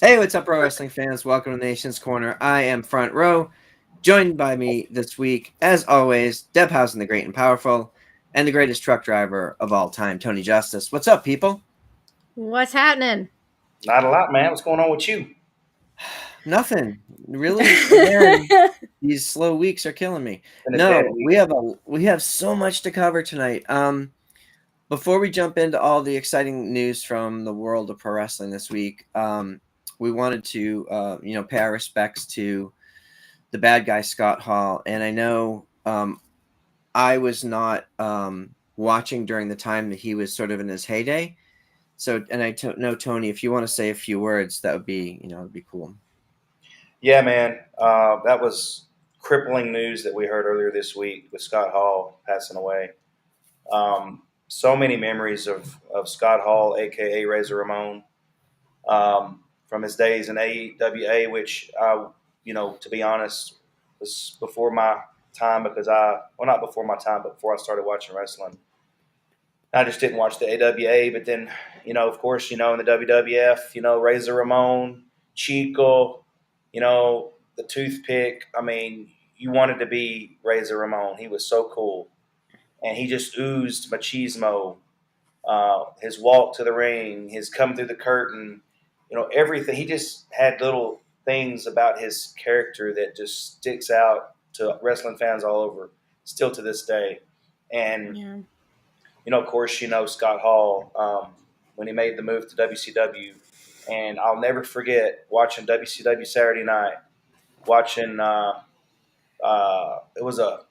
Hey, what's up, pro wrestling fans? Welcome to Nation's Corner. I am Front Row. Joined by me this week, as always, Debhausen the Great and Powerful, and the greatest truck driver of all time, Tony Justice. What's up, people? What's happening? Not a lot, man. What's going on with you? Nothing. Really, again, these slow weeks are killing me. Been a dead No, week. we have so much to cover tonight. Before we jump into all the exciting news from the world of pro wrestling this week, we wanted to pay our respects to the bad guy Scott Hall, and I know I was not watching during the time that he was sort of in his heyday. So, and know Tony, if you want to say a few words, that would be it'd be cool. Yeah, man. That was crippling news that we heard earlier this week with Scott Hall passing away. So many memories of Scott Hall, aka Razor Ramon, from his days in AWA, which to be honest, was before my time because not before my time, but before I started watching wrestling. I just didn't watch the AWA, but then, of course, in the WWF, Razor Ramon, Chico, the toothpick. I mean, you wanted to be Razor Ramon. He was so cool. And he just oozed machismo. His walk to the ring, his come through the curtain, everything. He just had little things about his character that just sticks out to wrestling fans all over, still to this day. And Yeah. of course, Scott Hall when he made the move to WCW, and I'll never forget watching WCW Saturday Night, watching it was a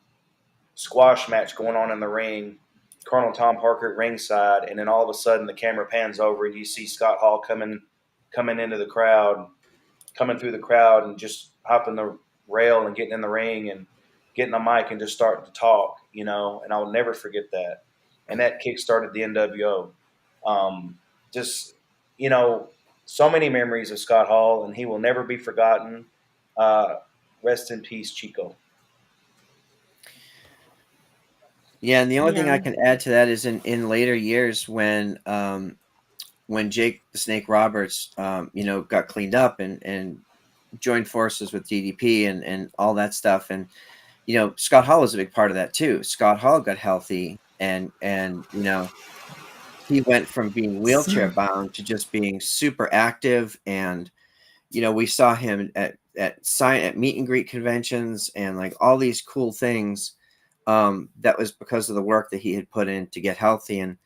squash match going on in the ring. Colonel Tom Parker at ringside, and then all of a sudden the camera pans over and you see Scott Hall coming into the crowd, coming through the crowd, and just hopping the rail and getting in the ring and getting a mic and just starting to talk, and I'll never forget that. And that kick started the NWO. Just, you know, so many memories of Scott Hall, and he will never be forgotten. Uh, Rest in peace, Chico. Yeah, and the only thing I Yeah. can add to that is in later years when Jake the Snake Roberts got cleaned up and joined forces with DDP and all that stuff, and Scott Hall was a big part of that too. Scott Hall got healthy and he went from being wheelchair So, bound to just being super active, and we saw him at meet and greet conventions and like all these cool things. That was because of the work that he had put in to get healthy, and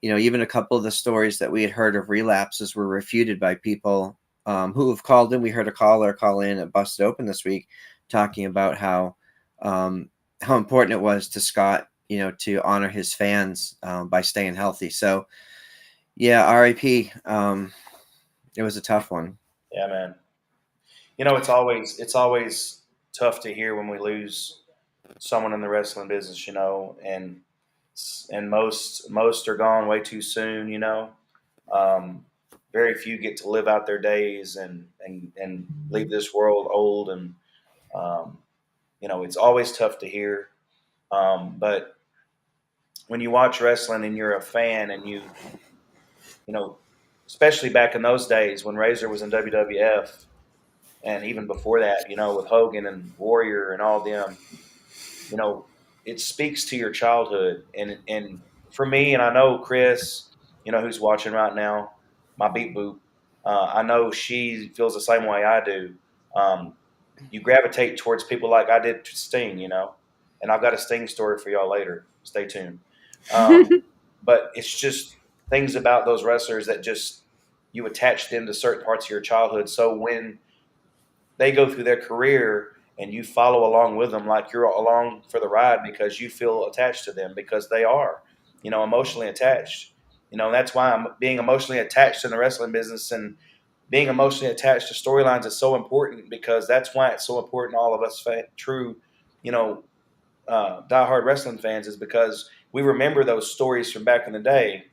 even a couple of the stories that we had heard of relapses were refuted by people who have called in. We heard a caller call in at Busted Open this week talking about how important it was to Scott, to honor his fans by staying healthy. So, yeah, RIP. It was a tough one. Yeah, man. It's always tough to hear when we lose someone in the wrestling business, and most are gone way too soon. Um, Very few get to live out their days and leave this world old, and um, it's always tough to hear. But when you watch wrestling and you're a fan, and you know, especially back in those days when Razor was in WWF, and even before that, with Hogan and Warrior and all them, you know, it speaks to your childhood. And for me, and I know Chris, who's watching right now, my beat boop, I know she feels the same way I do. Um, you gravitate towards people like I did to Sting, and I've got a Sting story for y'all later. Stay tuned. Um, but it's just things about those wrestlers that just you attach them to certain parts of your childhood. So when they go through their career and you follow along with them like you're along for the ride because you feel attached to them because they are, emotionally attached. And that's why I'm being emotionally attached in the wrestling business, and being emotionally attached to storylines is so important because that's why it's so important to all of us true, you know, diehard wrestling fans, is because we remember those stories from back in the day,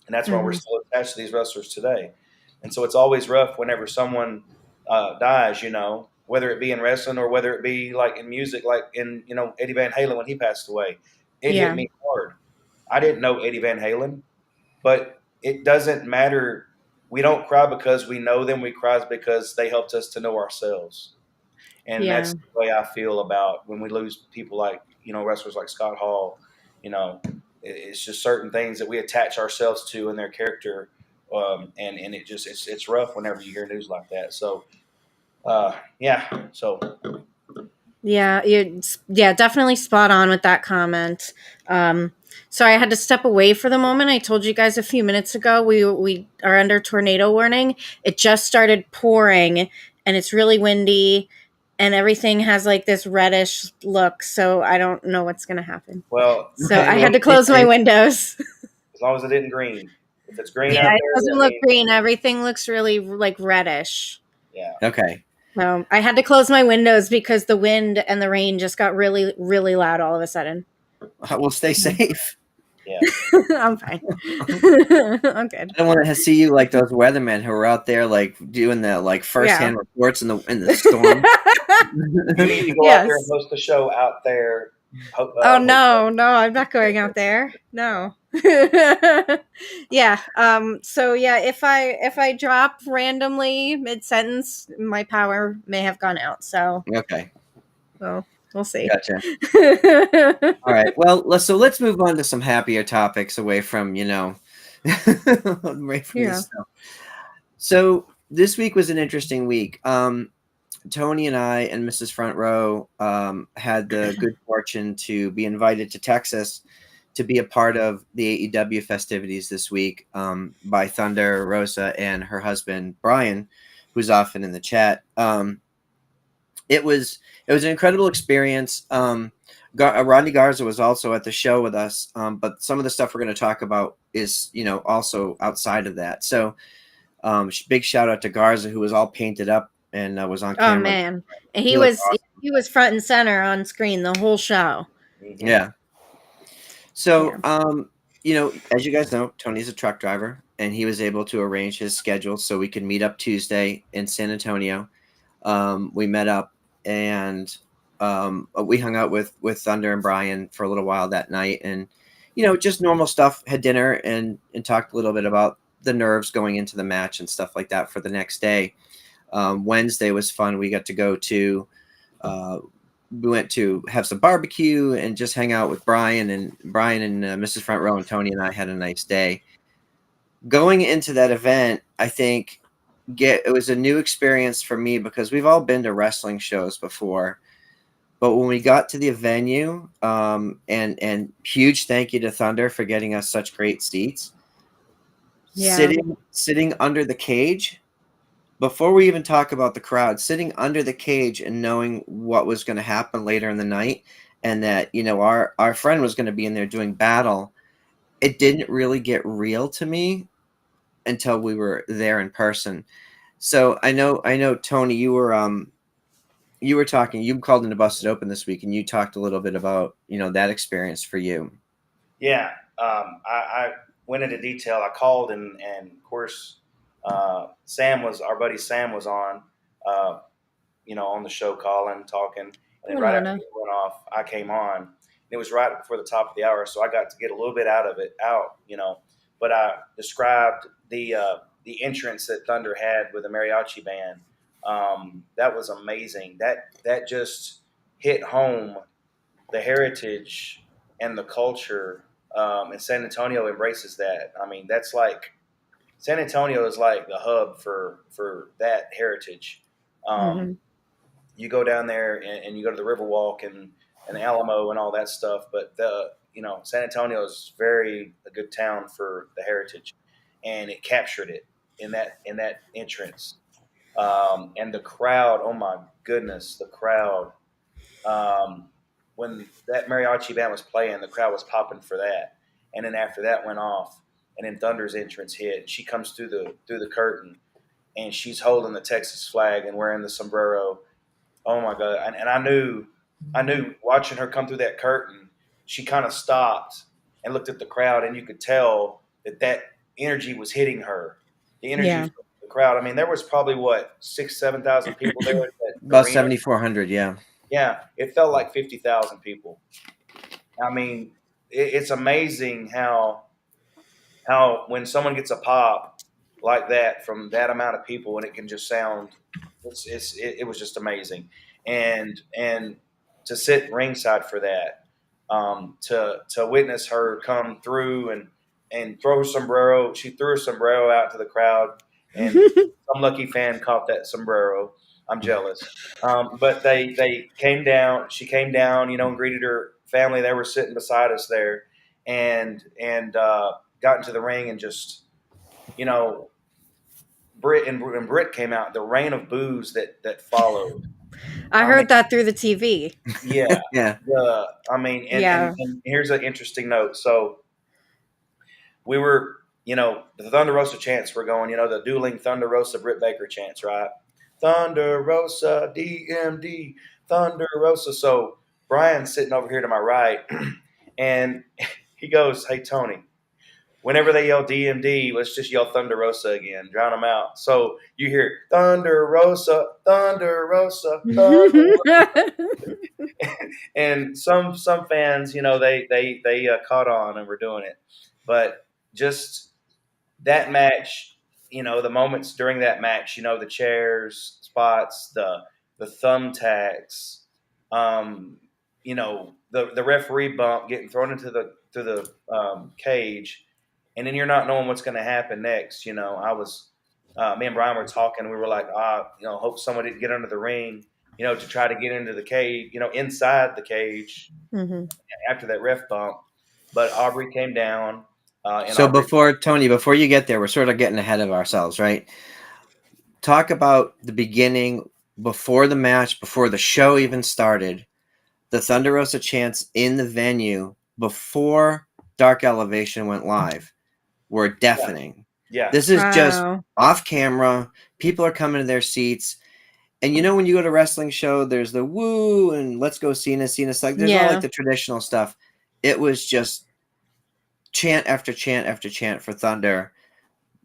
and that's why we're Mhm. still attached to these wrestlers today. And so it's always rough whenever someone dies, whether it be in wrestling or whether it be like in music, like in Eddie Van Halen when he passed away. It hit Yeah. me hard. I didn't know Eddie Van Halen, but it doesn't matter. we don't cry because we know them. We cry because they helped us to know ourselves. And Yeah. that's the way I feel about when we lose people like, wrestlers like Scott Hall. It's just certain things that we attach ourselves to in their character. And it's rough whenever you hear news like that. So, yeah. So, Yeah, definitely spot on with that comment. So I had to step away for the moment. I told you guys a few minutes ago we are under tornado warning. It just started pouring, and it's really windy, and everything has like this reddish look. So I don't know what's gonna happen. well, So Okay, I well, had to stay close my safe. windows. as long as it didn't green. If it's green Yeah, out it there, doesn't that look means, green. Everything looks really like reddish. yeah. Okay. So I had to close my windows because the wind and the rain just got really, really loud all of a sudden. Well, stay safe. Yeah. I'm fine. I'm good. I don't want to see you like those weathermen who are out there like doing the like firsthand reports in the storm. You need to go out there and Yes. host the show out there. Oh no, I'm not going out there. No. Yeah. So yeah, if I drop randomly mid sentence, my power may have gone out. So Okay, we'll see. gotcha. All right. Well, let's move on to some happier topics away from away from Yeah. this stuff. So this week was an interesting week. Tony and I and Mrs. Front Row had the good fortune to be invited to Texas to be a part of the AEW festivities this week by Thunder Rosa and her husband Brian, who's often in the chat. It was an incredible experience. Rodney Garza was also at the show with us, but some of the stuff we're going to talk about is also outside of that. So big shout out to Garza, who was all painted up and was on Oh camera. man, and He looked awesome. he was front and center on screen the whole show. Mm-hmm. Yeah. So, Yeah. as you guys know, Tony's a truck driver, and he was able to arrange his schedule so we could meet up Tuesday in San Antonio. We met up and we hung out with Thunder and Brian for a little while that night, and just normal stuff. Had dinner and talked a little bit about the nerves going into the match and stuff like that for the next day. Wednesday was fun. We got to go to. We went to have some barbecue and just hang out with Brian and Mrs. Front Row, and Tony and I had a nice day. Going into that event, I think it was a new experience for me because we've all been to wrestling shows before, but when we got to the venue, and huge thank you to Thunder for getting us such great seats. Yeah. Sitting under the cage. Before we even talk about the crowd, sitting under the cage and knowing what was going to happen later in the night, and that our friend was going to be in there doing battle, it didn't really get real to me until we were there in person. So I know Tony, you were talking, you called into Busted Open this week, and you talked a little bit about that experience for you. Yeah. I went into detail. I called and of course, our buddy Sam was on, on the show calling, talking. And then right after it went off, I came on. And it was right before the top of the hour, so I got to get a little bit out. But I described the entrance that Thunder had with the mariachi band. That was amazing. That just hit home the heritage and the culture. And San Antonio embraces that. I mean, that's like San Antonio is like the hub for that heritage. Mm-hmm. You go down there and you go to the Riverwalk and the Alamo and all that stuff, but San Antonio is a good town for the heritage, and it captured it in that entrance. And the crowd, oh my goodness, the crowd. When that mariachi band was playing, the crowd was popping for that. And then after that went off, and then Thunder's entrance hit. She comes through the curtain, and she's holding the Texas flag and wearing the sombrero. Oh my God! And I knew watching her come through that curtain, she kind of stopped and looked at the crowd, and you could tell that energy was hitting her. The energy Yeah. from the crowd. I mean, there was probably 6,000-7,000 people there at that About arena. 7,400, yeah. Yeah, it felt like 50,000 people. I mean, it's amazing how when someone gets a pop like that from that amount of people, and it can just sound. It was just amazing, and to sit ringside for that, to witness her come through and throw her sombrero. She threw her sombrero out to the crowd, and some lucky fan caught that sombrero. I'm jealous. But they came down. She came down, and greeted her family. They were sitting beside us there, and got into the ring and just, Britt and Britt came out. The rain of boos that followed. I I mean, heard that through the TV. yeah. Yeah. Yeah. And here's an interesting note. So we were, the Thunder Rosa chants were going, the dueling Thunder Rosa Britt Baker chants, right? Thunder Rosa, DMD, Thunder Rosa. So Brian's sitting over here to my right, and he goes, "Hey, Tony, whenever they yell DMD, let's just yell Thunder Rosa again, drown them out." So you hear Thunder Rosa, Thunder Rosa, Thunder Rosa. And some fans, they caught on and were doing it. But just that match, the moments during that match, the chairs, spots, the thumbtacks, the referee bump, getting thrown into the cage, and then you're not knowing what's going to happen next. I was, me and Brian were talking. We were like, hope someone didn't get under the ring, to try to get into the cage, inside the cage after that ref bump. But Aubrey came down. So before you get there, we're sort of getting ahead of ourselves, right? Talk about the beginning, before the match, before the show even started. The Thunder Rosa chants in the venue before Dark Elevation went live were deafening. Yeah. This is just off camera. People are coming to their seats. And when you go to a wrestling show, there's the woo and let's go Cena's like there's all like the traditional stuff. It was just chant after chant after chant for Thunder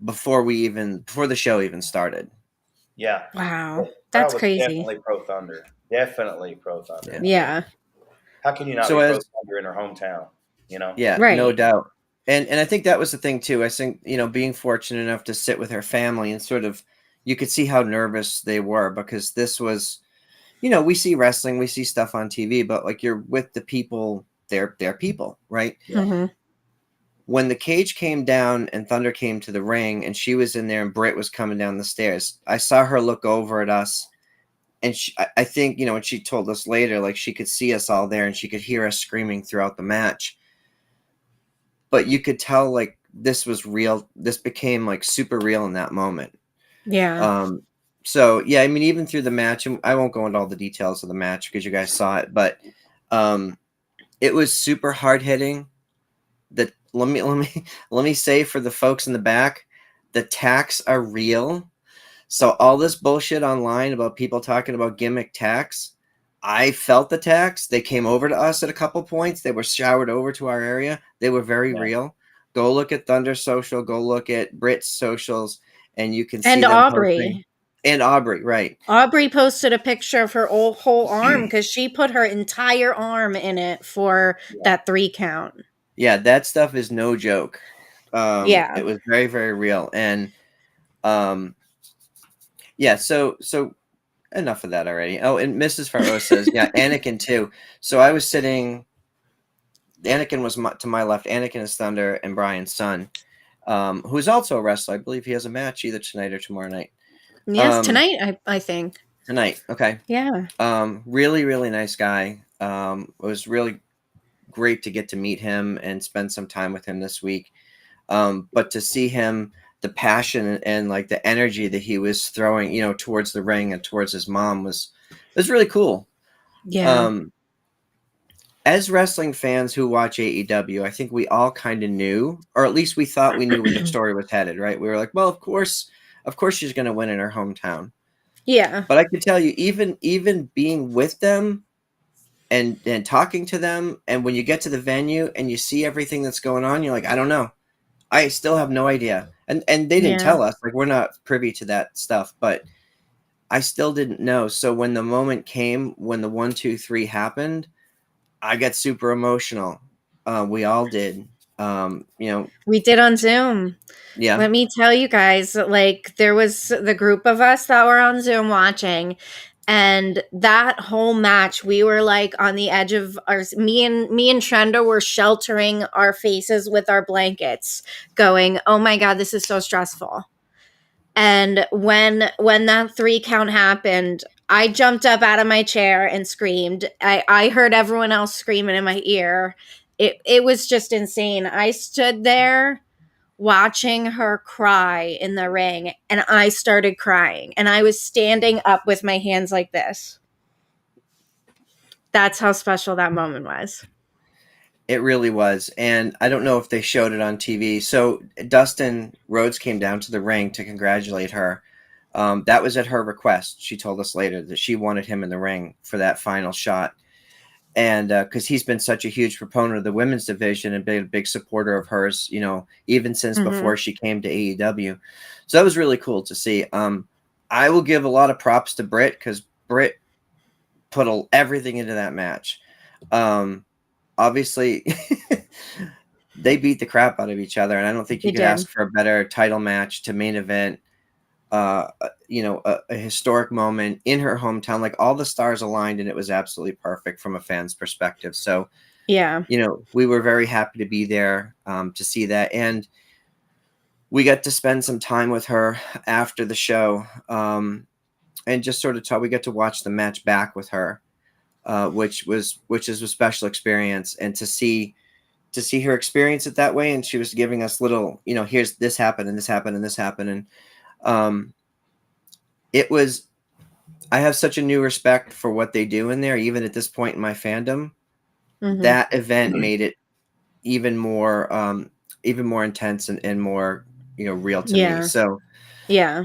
before the show even started. Yeah. Wow. That's crazy. Definitely pro Thunder. Definitely pro Thunder. Yeah. How can you not be pro Thunder in her hometown? Yeah, right. No doubt. And I think that was the thing too. I think, being fortunate enough to sit with her family and sort of, you could see how nervous they were because this was, we see wrestling, we see stuff on TV, but like you're with the people, they're people, right? Yeah. Mm-hmm. When the cage came down and Thunder came to the ring and she was in there and Britt was coming down the stairs, I saw her look over at us. And I think, when she told us later, like she could see us all there and she could hear us screaming throughout the match. But you could tell like this was real. This became like super real in that moment. Yeah. So, yeah, I mean, even through the match, and I won't go into all the details of the match because you guys saw it, but it was super hard hitting. Let me say for the folks in the back, the tacks are real. So all this bullshit online about people talking about gimmick tacks, I felt the tacks. They came over to us at a couple points. They were showered over to our area. They were very real. Go look at Thunder Social. Go look at Brit's socials, and you can see them Aubrey. And Aubrey, right. Aubrey posted a picture of her whole arm because she put her entire arm in it for that 3 count. Yeah, that stuff is no joke. It was very, very real. And so enough of that already. Oh, and Mrs. Farrow says, yeah, Anakin too. So I was sitting, Anakin was to my left. Anakin is Thunder and Brian's son, who's also a wrestler. I believe he has a match either tonight or tomorrow night. Yes, tonight, I think. Tonight, okay. Yeah. Really, really nice guy. It was really great to get to meet him and spend some time with him this week. But to see him, the passion and like the energy that he was throwing, towards the ring and towards his mom was really cool. Yeah. As wrestling fans who watch AEW, I think we all kind of knew, or at least we thought we knew where the story was headed, right? We were like, well, of course she's going to win in her hometown. Yeah. But I can tell you, even being with them and talking to them, and when you get to the venue and you see everything that's going on, you're like, I don't know. I still have no idea. And they didn't tell us, like, we're not privy to that stuff, but I still didn't know. So when the moment came, when the 1, 2, 3 happened, I got super emotional. We all did. We did on Zoom. Yeah. Let me tell you guys, like, there was the group of us that were on Zoom watching, and that whole match, we were like on the edge of our. Me and Trenda were sheltering our faces with our blankets, going, "Oh my god, this is so stressful." And when that 3 count happened, I jumped up out of my chair and screamed. I heard everyone else screaming in my ear. It was just insane. I stood there watching her cry in the ring, and I started crying, and I was standing up with my hands like this. That's how special that moment was. It really was. And I don't know if they showed it on TV. So Dustin Rhodes came down to the ring to congratulate her. That was at her request. She told us later that she wanted him in the ring for that final shot. And because he's been such a huge proponent of the women's division and been a big supporter of hers, even since before she came to AEW. So that was really cool to see. I will give a lot of props to Britt, because Britt put everything into that match. Obviously, they beat the crap out of each other, and I don't think you could ask for a better title match to main event. A historic moment in her hometown. Like, all the stars aligned, and it was absolutely perfect from a fan's perspective. So, yeah, we were very happy to be there to see that, and we got to spend some time with her after the show, and just sort of we got to watch the match back with her. Which is a special experience, and to see her experience it that way, and she was giving us little, here's this happened and this happened and this happened, and it was. I have such a new respect for what they do in there, even at this point in my fandom. That event made it even more intense and more real to me. So yeah,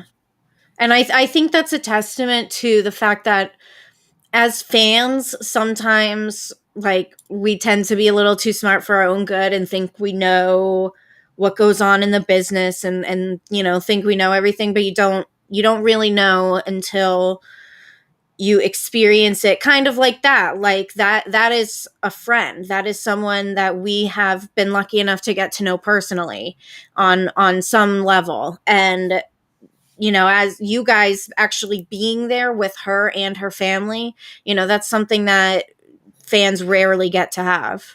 and I think that's a testament to the fact that, as fans, sometimes, like, we tend to be a little too smart for our own good and think we know what goes on in the business, and think we know everything, but you don't really know until you experience it. Kind of like that. Like, that is a friend. That is someone that we have been lucky enough to get to know personally on some level. And as you guys actually being there with her and her family, that's something that fans rarely get to have.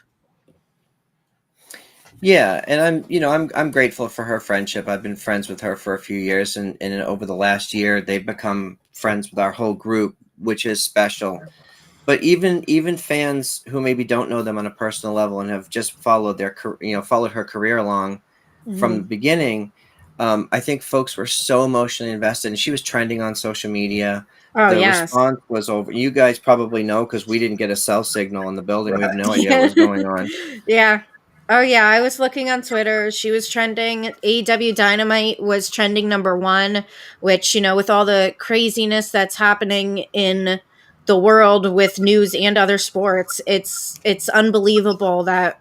Yeah, and I'm grateful for her friendship. I've been friends with her for a few years, and over the last year, they've become friends with our whole group, which is special. But even fans who maybe don't know them on a personal level and have just followed followed her career along from the beginning, I think folks were so emotionally invested, and she was trending on social media. Oh, The yes. response was over. You guys probably know, because we didn't get a cell signal in the building. We have no idea what was going on. Yeah. Oh, yeah. I was looking on Twitter. She was trending. AEW Dynamite was trending #1, which, with all the craziness that's happening in the world with news and other sports, it's unbelievable that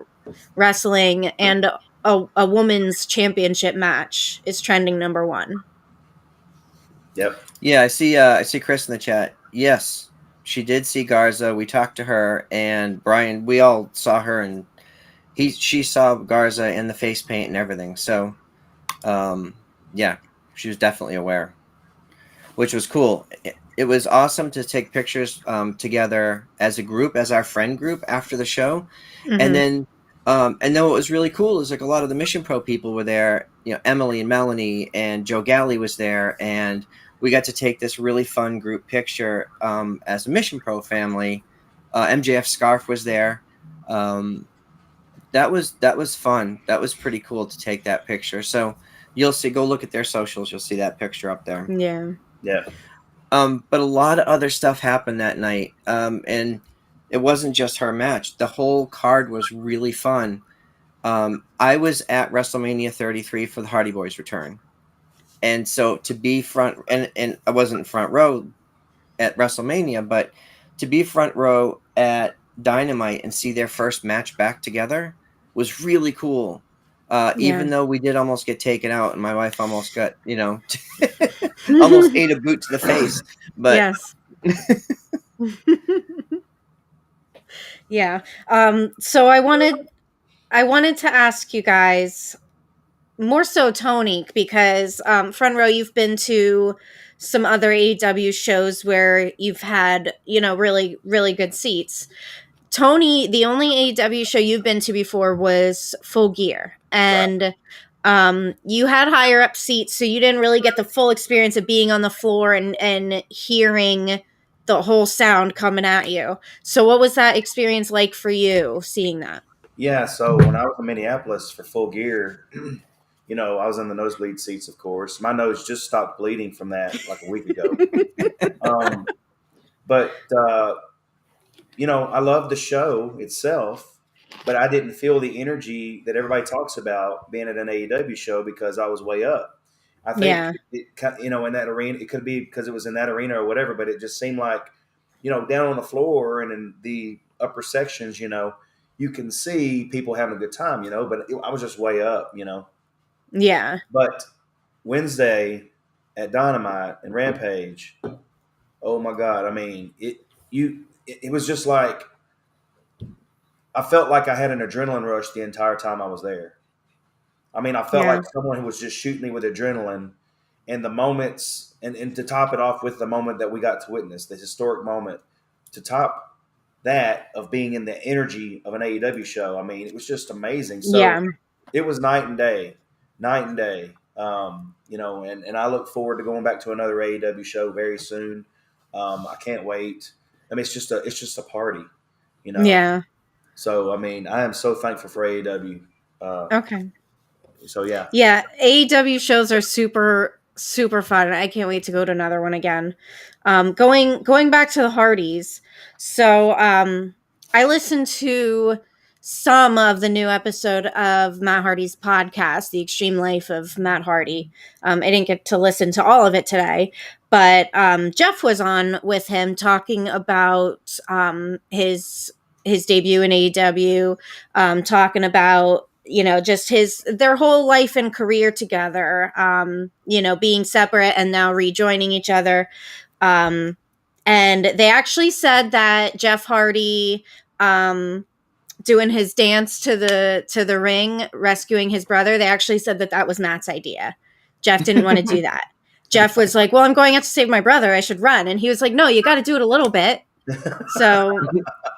wrestling and a women's championship match is trending #1. Yep. Yeah, I see Chris in the chat. Yes, she did see Garza. We talked to her, and Brian. We all saw her, and she saw Garza in the face paint and everything. So, yeah, she was definitely aware, which was cool. It was awesome to take pictures together as a group, as our friend group, after the show, and then what was really cool is, like, a lot of the Mission Pro people were there. Emily and Melanie and Joe Galley was there, and we got to take this really fun group picture as a Mission Pro family. MJF Scarf was there. That was fun. That was pretty cool to take that picture. So you'll see. Go look at their socials. You'll see that picture up there. Yeah. Yeah. But a lot of other stuff happened that night, and it wasn't just her match. The whole card was really fun. I was at WrestleMania 33 for the Hardy Boys return, and so to be front, and I wasn't front row at WrestleMania, but to be front row at Dynamite and see their first match back together was really cool. Even though we did almost get taken out, and my wife almost got, almost ate a boot to the face. But yes. Yeah. So I wanted I wanted to ask you guys, more so Tony, because Front Row, you've been to some other AEW shows where you've had, really, really good seats. Tony, the only AEW show you've been to before was Full Gear. Right. And you had higher up seats, so you didn't really get the full experience of being on the floor and hearing the whole sound coming at you. So what was that experience like for you, seeing that? Yeah. So when I was in Minneapolis for Full Gear, I was in the nosebleed seats, of course. My nose just stopped bleeding from that like a week ago. Um, but I love the show itself, but I didn't feel the energy that everybody talks about being at an AEW show because I was way up. I think Yeah. in that arena, it could be because it was in that arena or whatever, but it just seemed like, down on the floor and in the upper sections, you can see people having a good time, but I was just way up. Yeah. But Wednesday at Dynamite and Rampage, oh my God! I mean, it was just like I felt like I had an adrenaline rush the entire time I was there. I mean, I felt Yeah. like someone who was just shooting me with adrenaline, and the moments, and to top it off with the moment that we got to witness, the historic moment, to top that of being in the energy of an AEW show. I mean, it was just amazing. So Yeah. it was night and day, night and day. And I look forward to going back to another AEW show very soon. I can't wait. I mean, it's just a party, you know. Yeah. So I mean, I am so thankful for AEW. Uh, Okay. so yeah, Yeah, AEW shows are super super fun. I can't wait to go to another one again. Going back to the Hardys. So I listened to some of the new episode of Matt Hardy's podcast, The Extreme Life of Matt Hardy. I didn't get to listen to all of it today, but Jeff was on with him talking about his debut in AEW, talking about just their whole life and career together, being separate and now rejoining each other. And they actually said that Jeff Hardy, doing his dance to the ring, rescuing his brother, they actually said that was Matt's idea. Jeff didn't want to do that. Jeff was like, well, I'm going out to save my brother, I should run. And he was like, no, you got to do it a little bit. So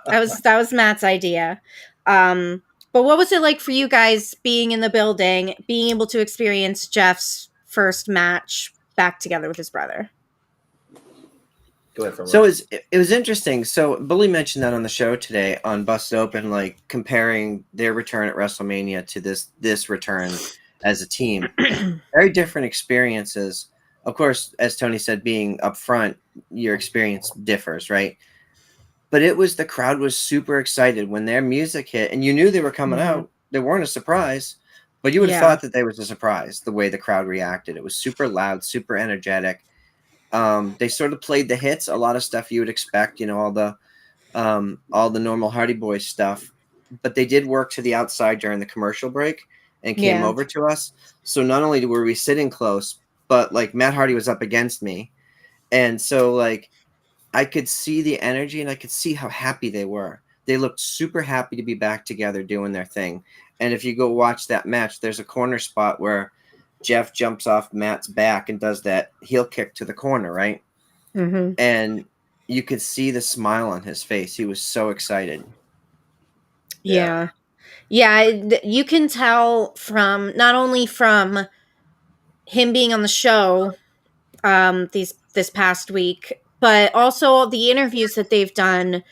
that was Matt's idea. But what was it like for you guys being in the building, being able to experience Jeff's first match back together with his brother? go ahead. So it was interesting. So Bully mentioned that on the show today on Busted Open, like comparing their return at WrestleMania to this return as a team. Very different experiences. Of course, as Tony said, being up front, your experience differs, right? But the crowd was super excited when their music hit, and you knew they were coming out. They weren't a surprise, but you would have thought that they was a surprise the way the crowd reacted. It was super loud, super energetic. They sort of played the hits, a lot of stuff you would expect, all the normal Hardy Boys stuff, but they did work to the outside during the commercial break and came over to us. So not only were we sitting close, but like Matt Hardy was up against me, and so like I could see the energy and I could see how happy they were. They looked super happy to be back together doing their thing. And if you go watch that match, there's a corner spot where Jeff jumps off Matt's back and does that heel kick to the corner, right? Mm-hmm. And you could see the smile on his face. He was so excited. Yeah. You can tell from not only from him being on the show this past week, but also the interviews that they've done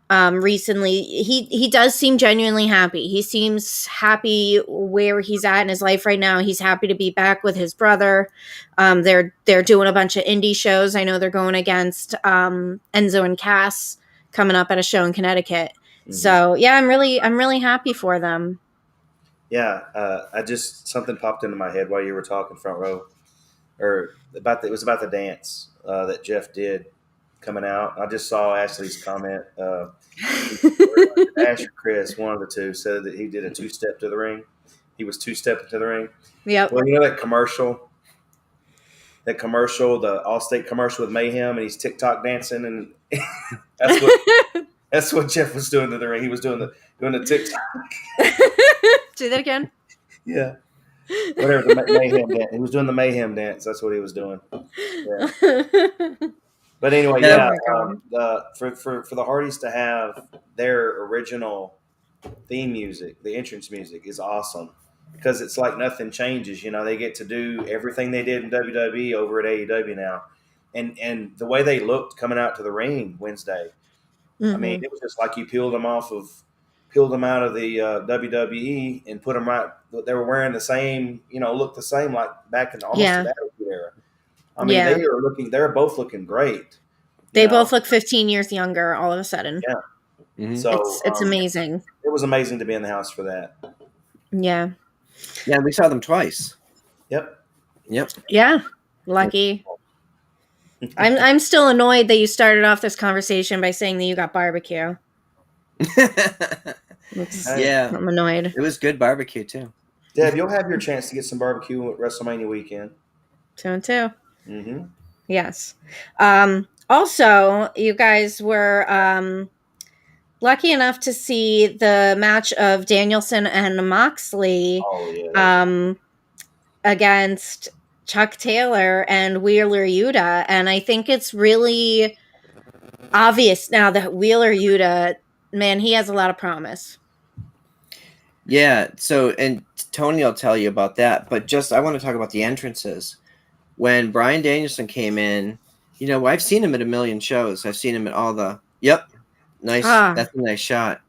recently. He does seem genuinely happy. He seems happy where he's at in his life right now. He's happy to be back with his brother. They're doing a bunch of indie shows. I know they're going against Enzo and Cass coming up at a show in Connecticut. Mm-hmm. So yeah, I'm really happy for them. Yeah, something popped into my head while you were talking, Front Row, it was about the dance that Jeff did coming out. I just saw Ashley's comment. Ash or Chris, one of the two, said that he did a two-step to the ring. He was two-stepping to the ring. Yep. Well, that commercial, the Allstate commercial with Mayhem, and he's TikTok dancing, and That's what Jeff was doing to the ring. He was doing the TikTok. Do that again. Yeah. Whatever, the mayhem dance. He was doing the mayhem dance. That's what he was doing. Yeah. But anyway, Yeah. for the Hardys to have their original theme music, the entrance music, is awesome because it's like nothing changes. You know, they get to do everything they did in WWE over at AEW now, and the way they looked coming out to the ring Wednesday. I mean, it was just like you peeled them out of the WWE and put them right. They were wearing the same, looked the same like back in almost the Attitude Era. I mean, they're both looking great. They both look 15 years younger all of a sudden. Yeah. Mm-hmm. So it's amazing. It was amazing to be in the house for that. Yeah. Yeah, we saw them twice. Yep. Yeah. Lucky. I'm still annoyed that you started off this conversation by saying that you got barbecue. Yeah. I'm annoyed. It was good barbecue too. Deb, you'll have your chance to get some barbecue at WrestleMania weekend. 2-2. Mm-hmm. Yes. Also, you guys were lucky enough to see the match of Danielson and Moxley against Chuck Taylor and Wheeler Yuta. And I think it's really obvious now that Wheeler Yuta, man, he has a lot of promise. Yeah. So, and Tony will tell you about that. But I want to talk about the entrances. When Bryan Danielson came in, I've seen him at a million shows. I've seen him at all the, nice. That's a nice shot.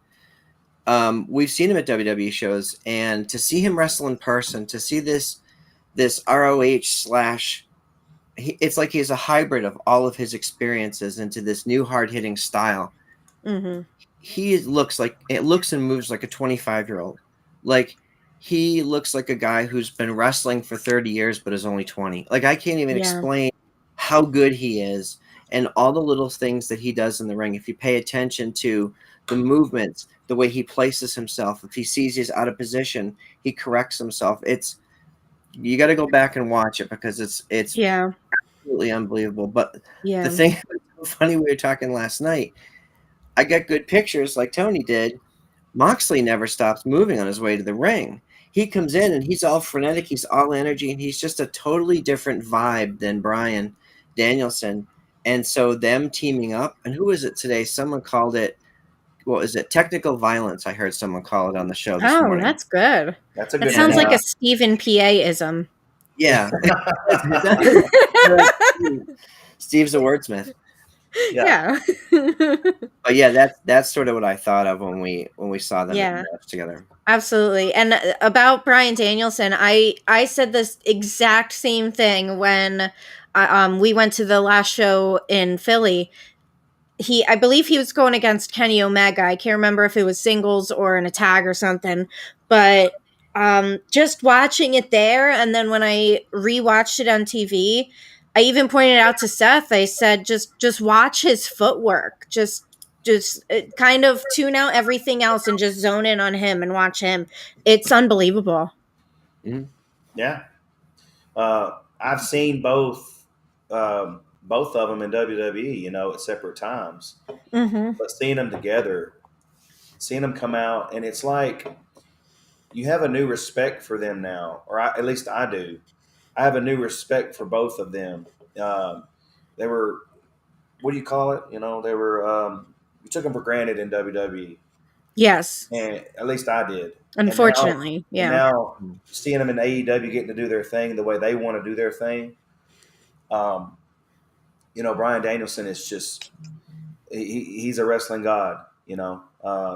We've seen him at WWE shows, and to see him wrestle in person, to see this ROH / it's like he's a hybrid of all of his experiences into this new hard-hitting style. Mm-hmm. He looks and moves like a 25-year-old. Like, he looks like a guy who's been wrestling for 30 years but is only 20. Like, I can't even explain how good he is and all the little things that he does in the ring. If you pay attention to the movements, the way he places himself, if he sees he's out of position, he corrects himself. You got to go back and watch it because it's absolutely unbelievable. But the thing that was so funny, we were talking last night, I got good pictures like Tony did. Moxley never stops moving on his way to the ring. He comes in and he's all frenetic, he's all energy, and he's just a totally different vibe than Bryan Danielson. And so them teaming up, and who is it today? Someone called it, what was it? Technical violence. I heard someone call it on the show this morning. That's good. That's a good. That sounds like a Stephen PA-ism. Yeah. Steve's a wordsmith. Yeah. But yeah, that's sort of what I thought of when we saw them match together. Absolutely. And about Bryan Danielson, I said this exact same thing when we went to the last show in Philly. I believe he was going against Kenny Omega. I can't remember if it was singles or in a tag or something, but just watching it there, and then when I rewatched it on TV, I even pointed out to Seth, I said, just watch his footwork. Just kind of tune out everything else and just zone in on him and watch him. It's unbelievable. Mm-hmm. Yeah. I've seen both of them in WWE, at separate times. Mm-hmm. But seeing them together, seeing them come out, and it's like you have a new respect for them now, or at least I do. I have a new respect for both of them. They were, what do you call it? They were, you took them for granted in WWE. Yes. And at least I did. Unfortunately, and now seeing them in AEW getting to do their thing the way they want to do their thing. Bryan Danielson is just, he's a wrestling god,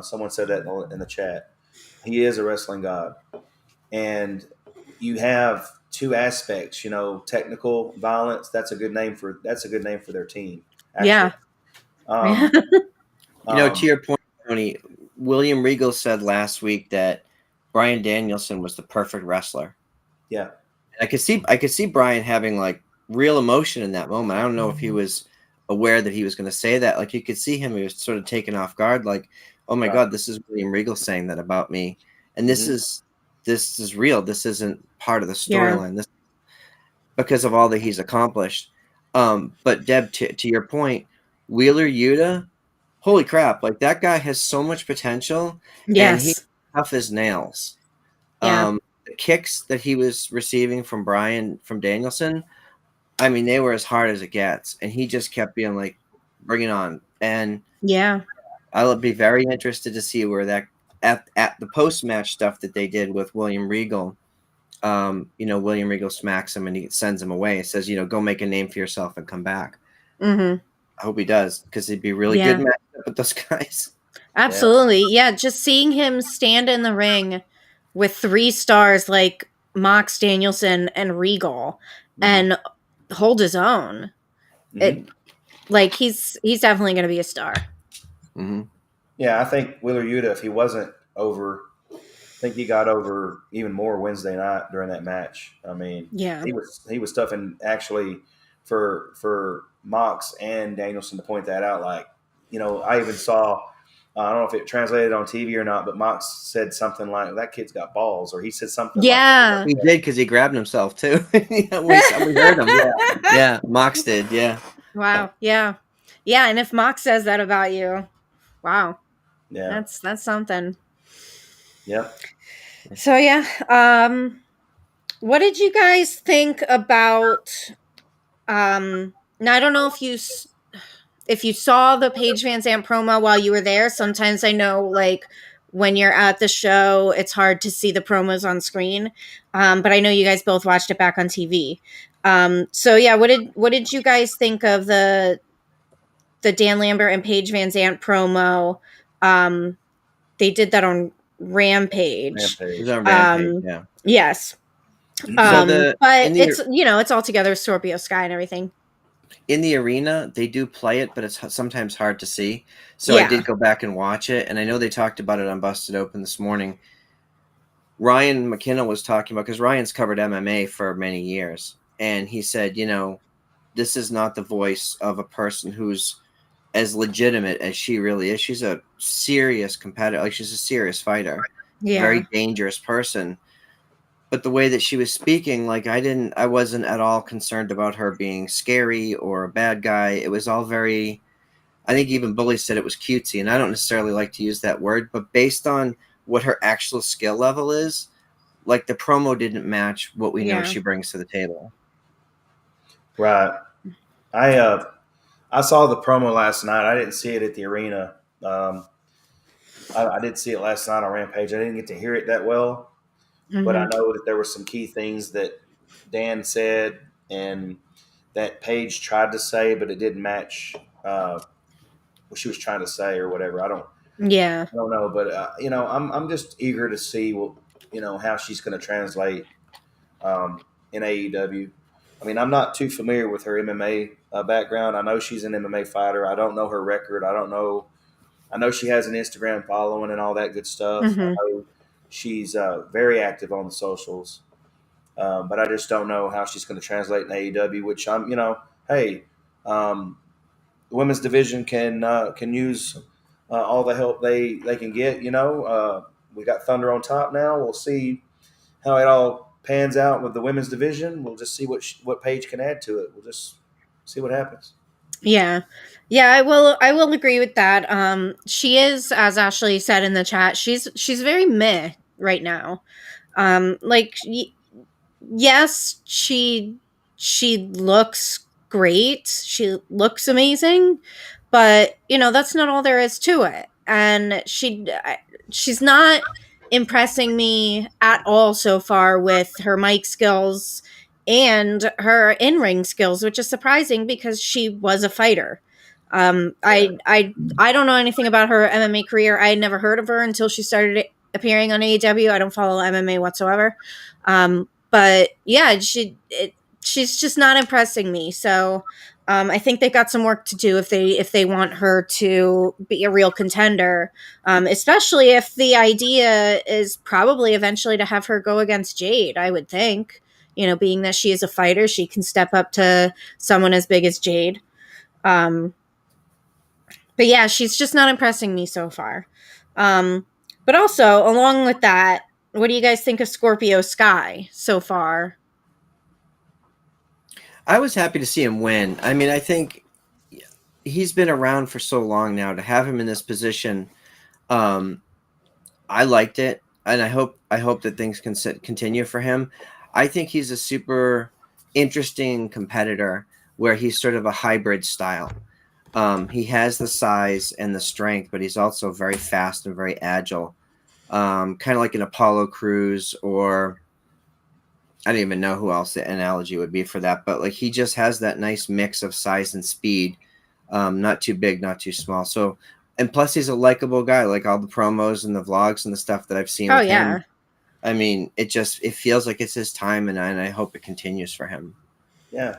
someone said that in the chat. He is a wrestling god. And you have two aspects, technical violence. That's a good name for their team. Actually. Yeah. To your point, Tony, William Regal said last week that Bryan Danielson was the perfect wrestler. Yeah. I could see Bryan having like real emotion in that moment. I don't know if he was aware that he was going to say that. Like, you could see him, he was sort of taken off guard, like, oh my God, this is William Regal saying that about me. And this is real. This isn't part of the storyline. This because of all that he's accomplished. But Deb, to your point, Wheeler Yuta, holy crap, like that guy has so much potential, and he's Yes. tough as nails. Yeah. The kicks that he was receiving from Danielson, I mean, they were as hard as it gets, and he just kept being like, "Bring it on!" And Yeah. I'll be very interested to see where that at the post match stuff that they did with William Regal. William Regal smacks him and he sends him away. He says, "Go make a name for yourself and come back." Mm-hmm. I hope he does because it'd be really good Yeah. match up with those guys. Absolutely. Yeah. Just seeing him stand in the ring with 3 stars like Mox, Danielson, and Regal and hold his own. Mm-hmm. It like he's definitely going to be a star. Mm-hmm. Yeah, I think Wheeler Yuta, if he wasn't over, I think he got over even more Wednesday night during that match. I mean, Yeah. he was tough, and actually for Mox and Danielson to point that out, like I even saw. I don't know if it translated on TV or not, but Mox said something like, "That kid's got balls," or he said something like, Yeah. He did because he grabbed himself too. we heard him. Yeah, Mox did. Yeah. Wow. Yeah. Yeah. And if Mox says that about you, wow. "Yeah, That's something. yep." So yeah. What did you guys think about now I don't know if you saw the Paige Van Zandt promo while you were there. Sometimes I know like when you're at the show, it's hard to see the promos on screen. But I know you guys both watched it back on TV. So yeah, what did you guys think of the Dan Lambert and Paige Van Zandt promo? They did that on Rampage. It was Rampage. on Rampage. Yeah. Yes. So But it's it's all together Scorpio Sky and everything. in the arena, they do play it, but it's sometimes hard to see. So I did go back and watch it, and I know they talked about it on Busted Open this morning. Ryan McKenna was talking about, because Ryan's covered MMA for many years, and he said, this is not the voice of a person who's as legitimate as she really is. She's a serious competitor, like she's a serious fighter, very dangerous person. But the way that she was speaking, like I wasn't at all concerned about her being scary or a bad guy. It was all very, I think even Bully said it was cutesy, and I don't necessarily like to use that word, but based on what her actual skill level is, like the promo didn't match what we know she brings to the table. Right. I saw the promo last night. I didn't see it at the arena. I did see it last night on Rampage. I didn't get to hear it that well, but I know that there were some key things that Dan said and that Paige tried to say, but it didn't match what she was trying to say or whatever. I don't know, but I'm just eager to see how she's going to translate in AEW. I mean, I'm not too familiar with her MMA background. I know she's an MMA fighter. I don't know her record. I don't know. I know she has an Instagram following and all that good stuff. I know she's very active on the socials, but I just don't know how she's going to translate in AEW. Which hey, the women's division can use all the help they can get. We got Thunder on top now. We'll see how it all pans out with the women's division. We'll just see what Paige can add to it. We'll just see what happens. Yeah. Yeah, I will agree with that. She is, as Ashley said in the chat, she's very meh right now. Yes, she looks great. She looks amazing, but that's not all there is to it. And she's not impressing me at all so far with her mic skills and her in-ring skills, which is surprising because she was a fighter. I don't know anything about her MMA career. I had never heard of her until she started appearing on AEW. I don't follow MMA whatsoever. But yeah, she's just not impressing me. So I think they've got some work to do if they want her to be a real contender, especially if the idea is probably eventually to have her go against Jade. I would think, being that she is a fighter, she can step up to someone as big as Jade. But yeah, she's just not impressing me so far. But also, along with that, what do you guys think of Scorpio Sky so far? I was happy to see him win. I mean, I think he's been around for so long now. To have him in this position, I liked it, and I hope that things can continue for him. I think he's a super interesting competitor where he's sort of a hybrid style. He has the size and the strength, but he's also very fast and very agile. Kind of like an Apollo Crews, or I don't even know who else the analogy would be for that, but like he just has that nice mix of size and speed. Not too big, not too small. So, and plus he's a likable guy. Like all the promos and the vlogs and the stuff that I've seen Oh with yeah. him. I mean, it feels like it's his time, and I hope it continues for him. Yeah.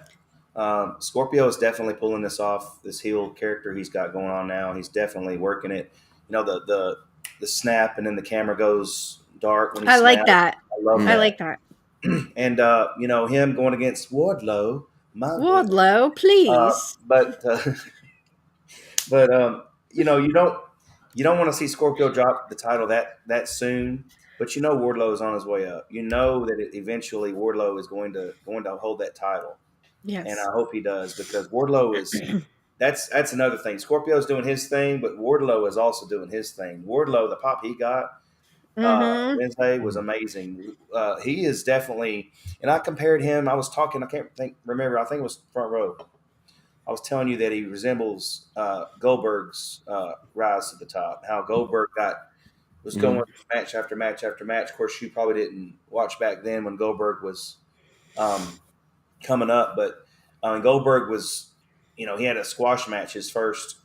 Scorpio is definitely pulling this off. This heel character he's got going on now. He's definitely working it. You know, the snap, and then the camera goes dark when he I snaps. like that. I love I that. like that. And you know, him going against Wardlow. Wardlow, please. But you know, you don't want to see Scorpio drop the title that soon. But you know, Wardlow is on his way up. You know that eventually Wardlow is going to hold that title. Yes. And I hope he does, because Wardlow is that's another thing. Scorpio's doing his thing, but Wardlow is also doing his thing. Wardlow, the pop he got Wednesday was amazing. He is definitely, and I compared him. I was talking. I can't remember. I think it was Front Row. I was telling you that he resembles Goldberg's rise to the top. How Goldberg was going match after match after match. Of course, you probably didn't watch back then when Goldberg was coming up, but Goldberg was, you know, he had a squash match. His first,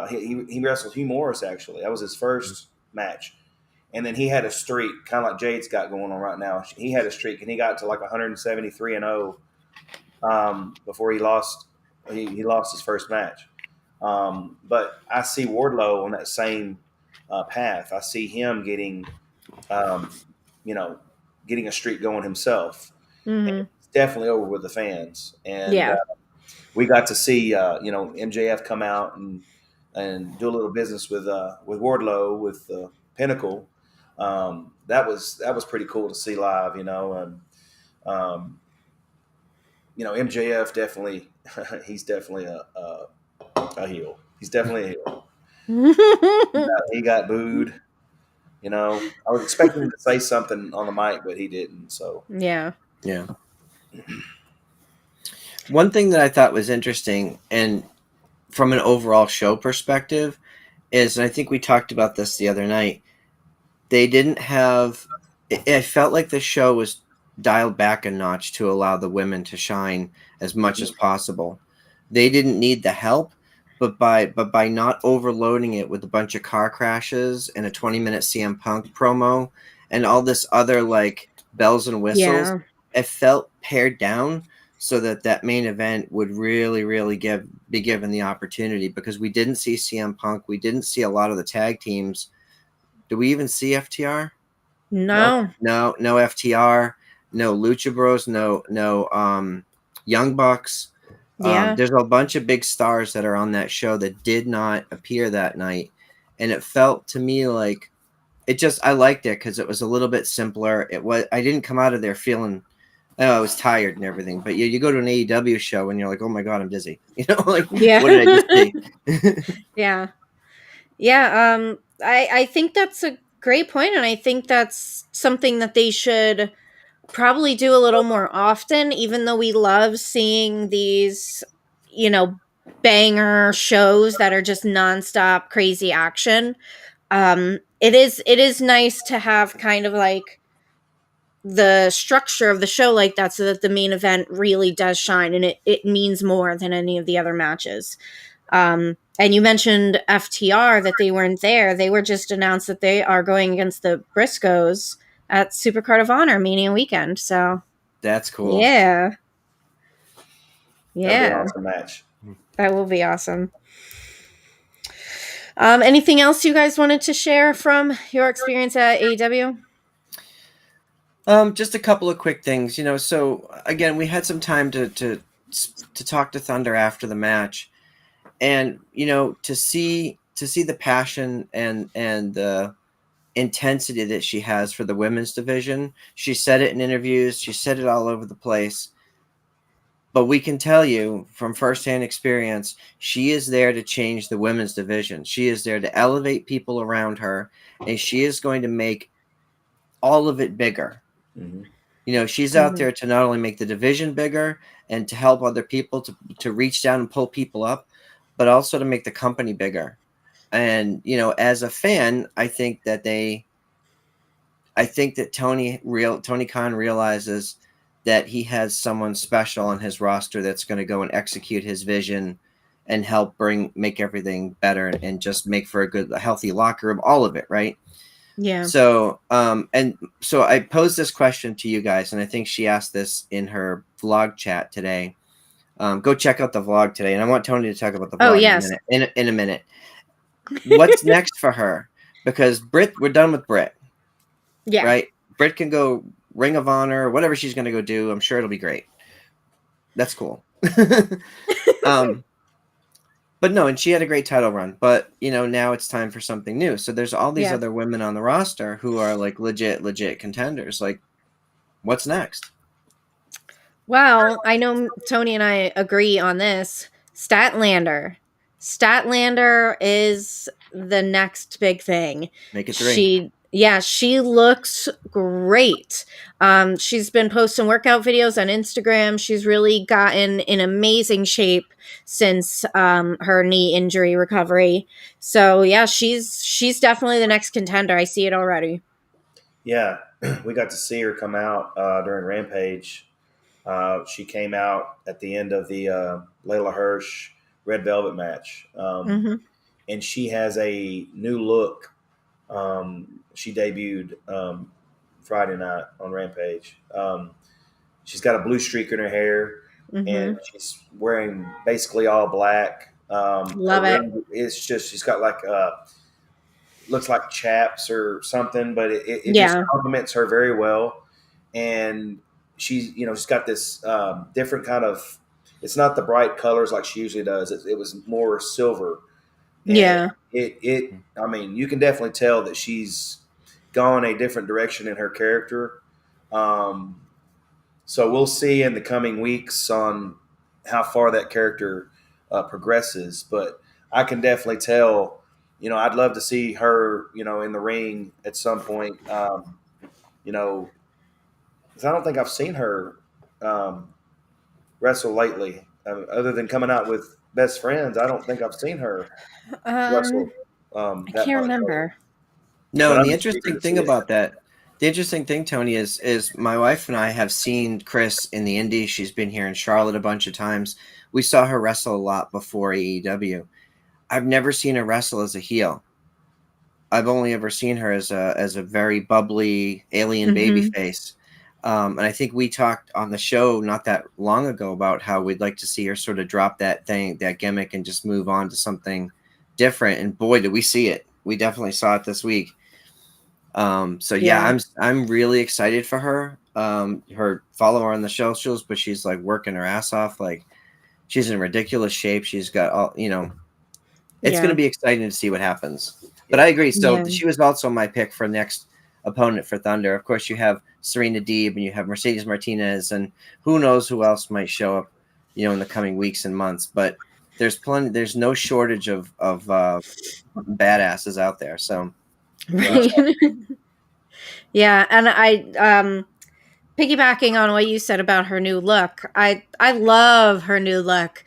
he wrestled Hugh Morris, actually. That was his first match. And then he had a streak, kind of like Jade's got going on right now. He had a streak, and he got to like 173-0 before he lost. He lost his first match. But I see Wardlow on that same path. I see him getting, you know, getting a streak going himself. And it's definitely over with the fans. And we got to see, you know, MJF come out and do a little business with Wardlow with Pinnacle. That was pretty cool to see live, you know. And you know, MJF definitely he's definitely a heel. He's definitely a heel. He got booed. You know, I was expecting him to say something on the mic, but he didn't. So yeah. One thing that I thought was interesting, and from an overall show perspective, is, and I think we talked about this the other night, they didn't have. It felt like the show was dialed back a notch to allow the women to shine as much as possible. They didn't need the help, but by not overloading it with a bunch of car crashes and a 20-minute CM Punk promo and all this other like bells and whistles, it felt pared down so that main event would really be given the opportunity, because we didn't see CM Punk, we didn't see a lot of the tag teams. Do we even see FTR? No FTR, no Lucha Bros, no Young Bucks. There's a bunch of big stars that are on that show that did not appear that night, and it felt to me like I liked it because it was a little bit simpler. I didn't come out of there feeling, oh, I was tired and everything, but you go to an AEW show and you're like, oh my god, I'm dizzy, you know, like what did I just see? I think that's a great point, and I think that's something that they should probably do a little more often, even though we love seeing these, you know, banger shows that are just nonstop crazy action. It is nice to have kind of like the structure of the show like that, so that the main event really does shine, and it means more than any of the other matches. And you mentioned FTR, that they weren't there. They were just announced that they are going against the Briscoes at Supercard of Honor Mania weekend. So that's cool. Yeah. That'll be an awesome match. That will be awesome. Anything else you guys wanted to share from your experience at AEW? Just a couple of quick things, you know. So again, we had some time to talk to Thunder after the match, and you know, to see the passion and the intensity that she has for the women's division. She said it in interviews. She said it all over the place. But we can tell you from firsthand experience, she is there to change the women's division. She is there to elevate people around her, and she is going to make all of it bigger. Mm-hmm. You know, she's out there to not only make the division bigger and to help other people to reach down and pull people up, but also to make the company bigger. And, you know, as a fan, I think that Tony Khan realizes that he has someone special on his roster that's going to go and execute his vision and help make everything better and just make for a healthy locker room, all of it, right? Yeah. So, and so I posed this question to you guys, and I think she asked this in her vlog chat today. Go check out the vlog today, and I want Tony to talk about the vlog in a minute. What's next for her? Because we're done with Britt. Yeah. Right? Britt can go Ring of Honor, whatever she's going to go do. I'm sure it'll be great. That's cool. But no, and she had a great title run. But, you know, now it's time for something new. So there's all these other women on the roster who are like legit contenders. Like, what's next? Well, I know Tony and I agree on this. Statlander is the next big thing. Make it 3. She looks great. She's been posting workout videos on Instagram. She's really gotten in amazing shape since her knee injury recovery. So yeah, she's definitely the next contender. I see it already. Yeah, we got to see her come out during Rampage. She came out at the end of the Layla Hirsch Red Velvet match, and she has a new look. She debuted Friday night on Rampage. She's got a blue streak in her hair, and she's wearing basically all black. Love it. It's just she's got like looks like chaps or something, but it just complements her very well. And she's got this different kind of. It's not the bright colors like she usually does. It was more silver. And I mean, you can definitely tell that she's gone a different direction in her character. So we'll see in the coming weeks on how far that character progresses. But I can definitely tell, I'd love to see her, in the ring at some point, because I don't think I've seen her wrestle lately. Other than coming out with Best Friends, I don't think I've seen her wrestle. I can't remember. No, and the interesting thing about that, the interesting thing, Tony, is my wife and I have seen Chris in the Indies. She's been here in Charlotte a bunch of times. We saw her wrestle a lot before AEW. I've never seen her wrestle as a heel. I've only ever seen her as a very bubbly alien babyface. And I think we talked on the show not that long ago about how we'd like to see her sort of drop that gimmick and just move on to something different. And boy, did we see it. We definitely saw it this week. I'm really excited for her. Follow her on the socials, but she's like working her ass off. Like she's in ridiculous shape. She's got all, it's going to be exciting to see what happens. But I agree. So she was also my pick for next opponent for Thunder. Of course, you have Serena Deeb and you have Mercedes Martinez, and who knows who else might show up, in the coming weeks and months. But there's plenty. There's no shortage of badasses out there. So, right. Yeah, and I piggybacking on what you said about her new look, I love her new look.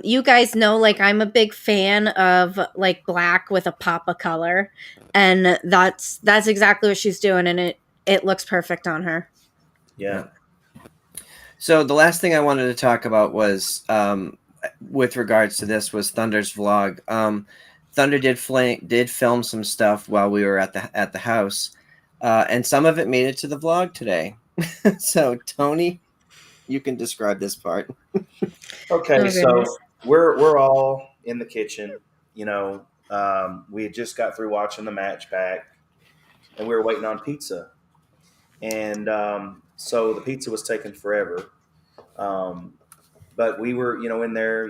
You guys know, like, I'm a big fan of like black with a pop of color, and that's exactly what she's doing, and it looks perfect on her. Yeah. So the last thing I wanted to talk about was, with regards to this, was Thunder's vlog. Thunder did film some stuff while we were at the house, and some of it made it to the vlog today. So Tony, you can describe this part. Okay, so we're all in the kitchen. We had just got through watching the match back, and we were waiting on pizza, and so the pizza was taking forever. But we were, in there,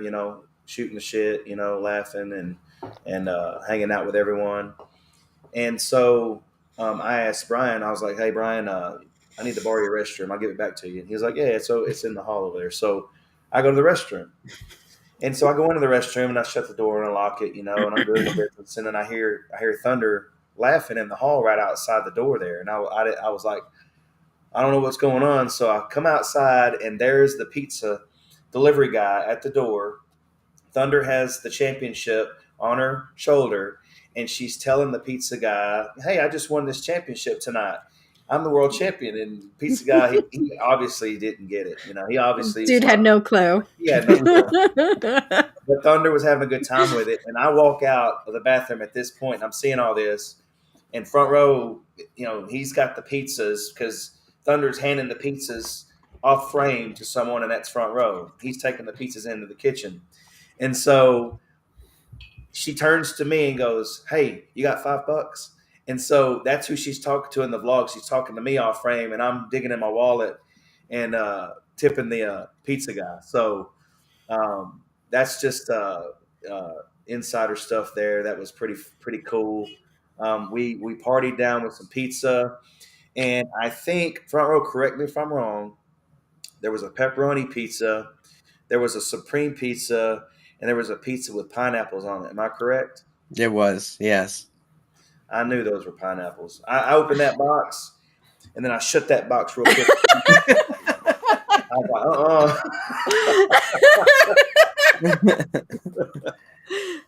shooting the shit, laughing and hanging out with everyone. And so I asked Brian, I was like, "Hey, Brian, I need to borrow your restroom. I'll give it back to you." And he was like, "Yeah, so it's in the hall over there." So I go to the restroom. And so I go into the restroom and I shut the door and I lock it, and I'm doing my business. And then I hear Thunder laughing in the hall right outside the door there. And I was like, I don't know what's going on. So I come outside and there's the pizza delivery guy at the door. Thunder has the championship on her shoulder, and she's telling the pizza guy, "Hey, I just won this championship tonight. I'm the world champion." And pizza guy, he obviously didn't get it. He obviously Dude had no clue. He had no clue. But Thunder was having a good time with it. And I walk out of the bathroom at this point, and I'm seeing all this. And Front Row, he's got the pizzas because Thunder's handing the pizzas off frame to someone, and that's Front Row. He's taking the pizzas into the kitchen. And so she turns to me and goes, "Hey, you got $5?" And so that's who she's talking to in the vlog. She's talking to me off frame, and I'm digging in my wallet and tipping the pizza guy. So that's just insider stuff there. That was pretty cool. We partied down with some pizza, and I think, Front Row, correct me if I'm wrong, there was a pepperoni pizza, there was a supreme pizza, and there was a pizza with pineapples on it. Am I correct? It was, yes. I knew those were pineapples. I opened that box, and then I shut that box real quick. I was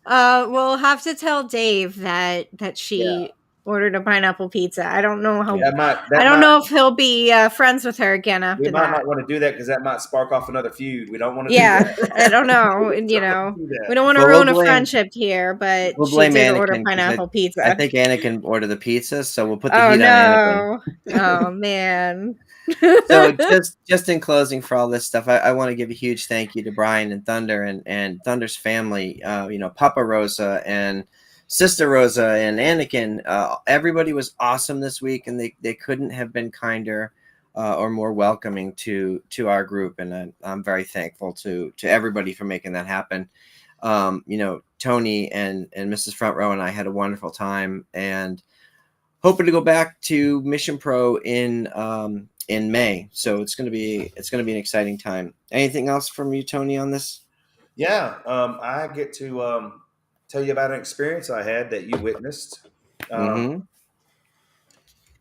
like, We'll have to tell Dave that she ordered a pineapple pizza. I don't know how. I don't know if he'll be friends with her again after that. We might not want to do that because that might spark off another feud. We don't want to do that. I don't know. We don't want to ruin a friendship here, but she did order pineapple pizza. I think Anakin ordered the pizza, so we'll put the heat on Anakin. Oh, man. So just in closing for all this stuff, I want to give a huge thank you to Brian and Thunder and Thunder's family, Papa Rosa and Sister Rosa and Anakin. Everybody was awesome this week, and they couldn't have been kinder or more welcoming to our group. And I'm very thankful to everybody for making that happen. Tony and Mrs. Front Row and I had a wonderful time, and hoping to go back to Mission Pro in May. So it's going to be an exciting time. Anything else from you, Tony, on this? Yeah, I get to tell you about an experience I had that you witnessed. You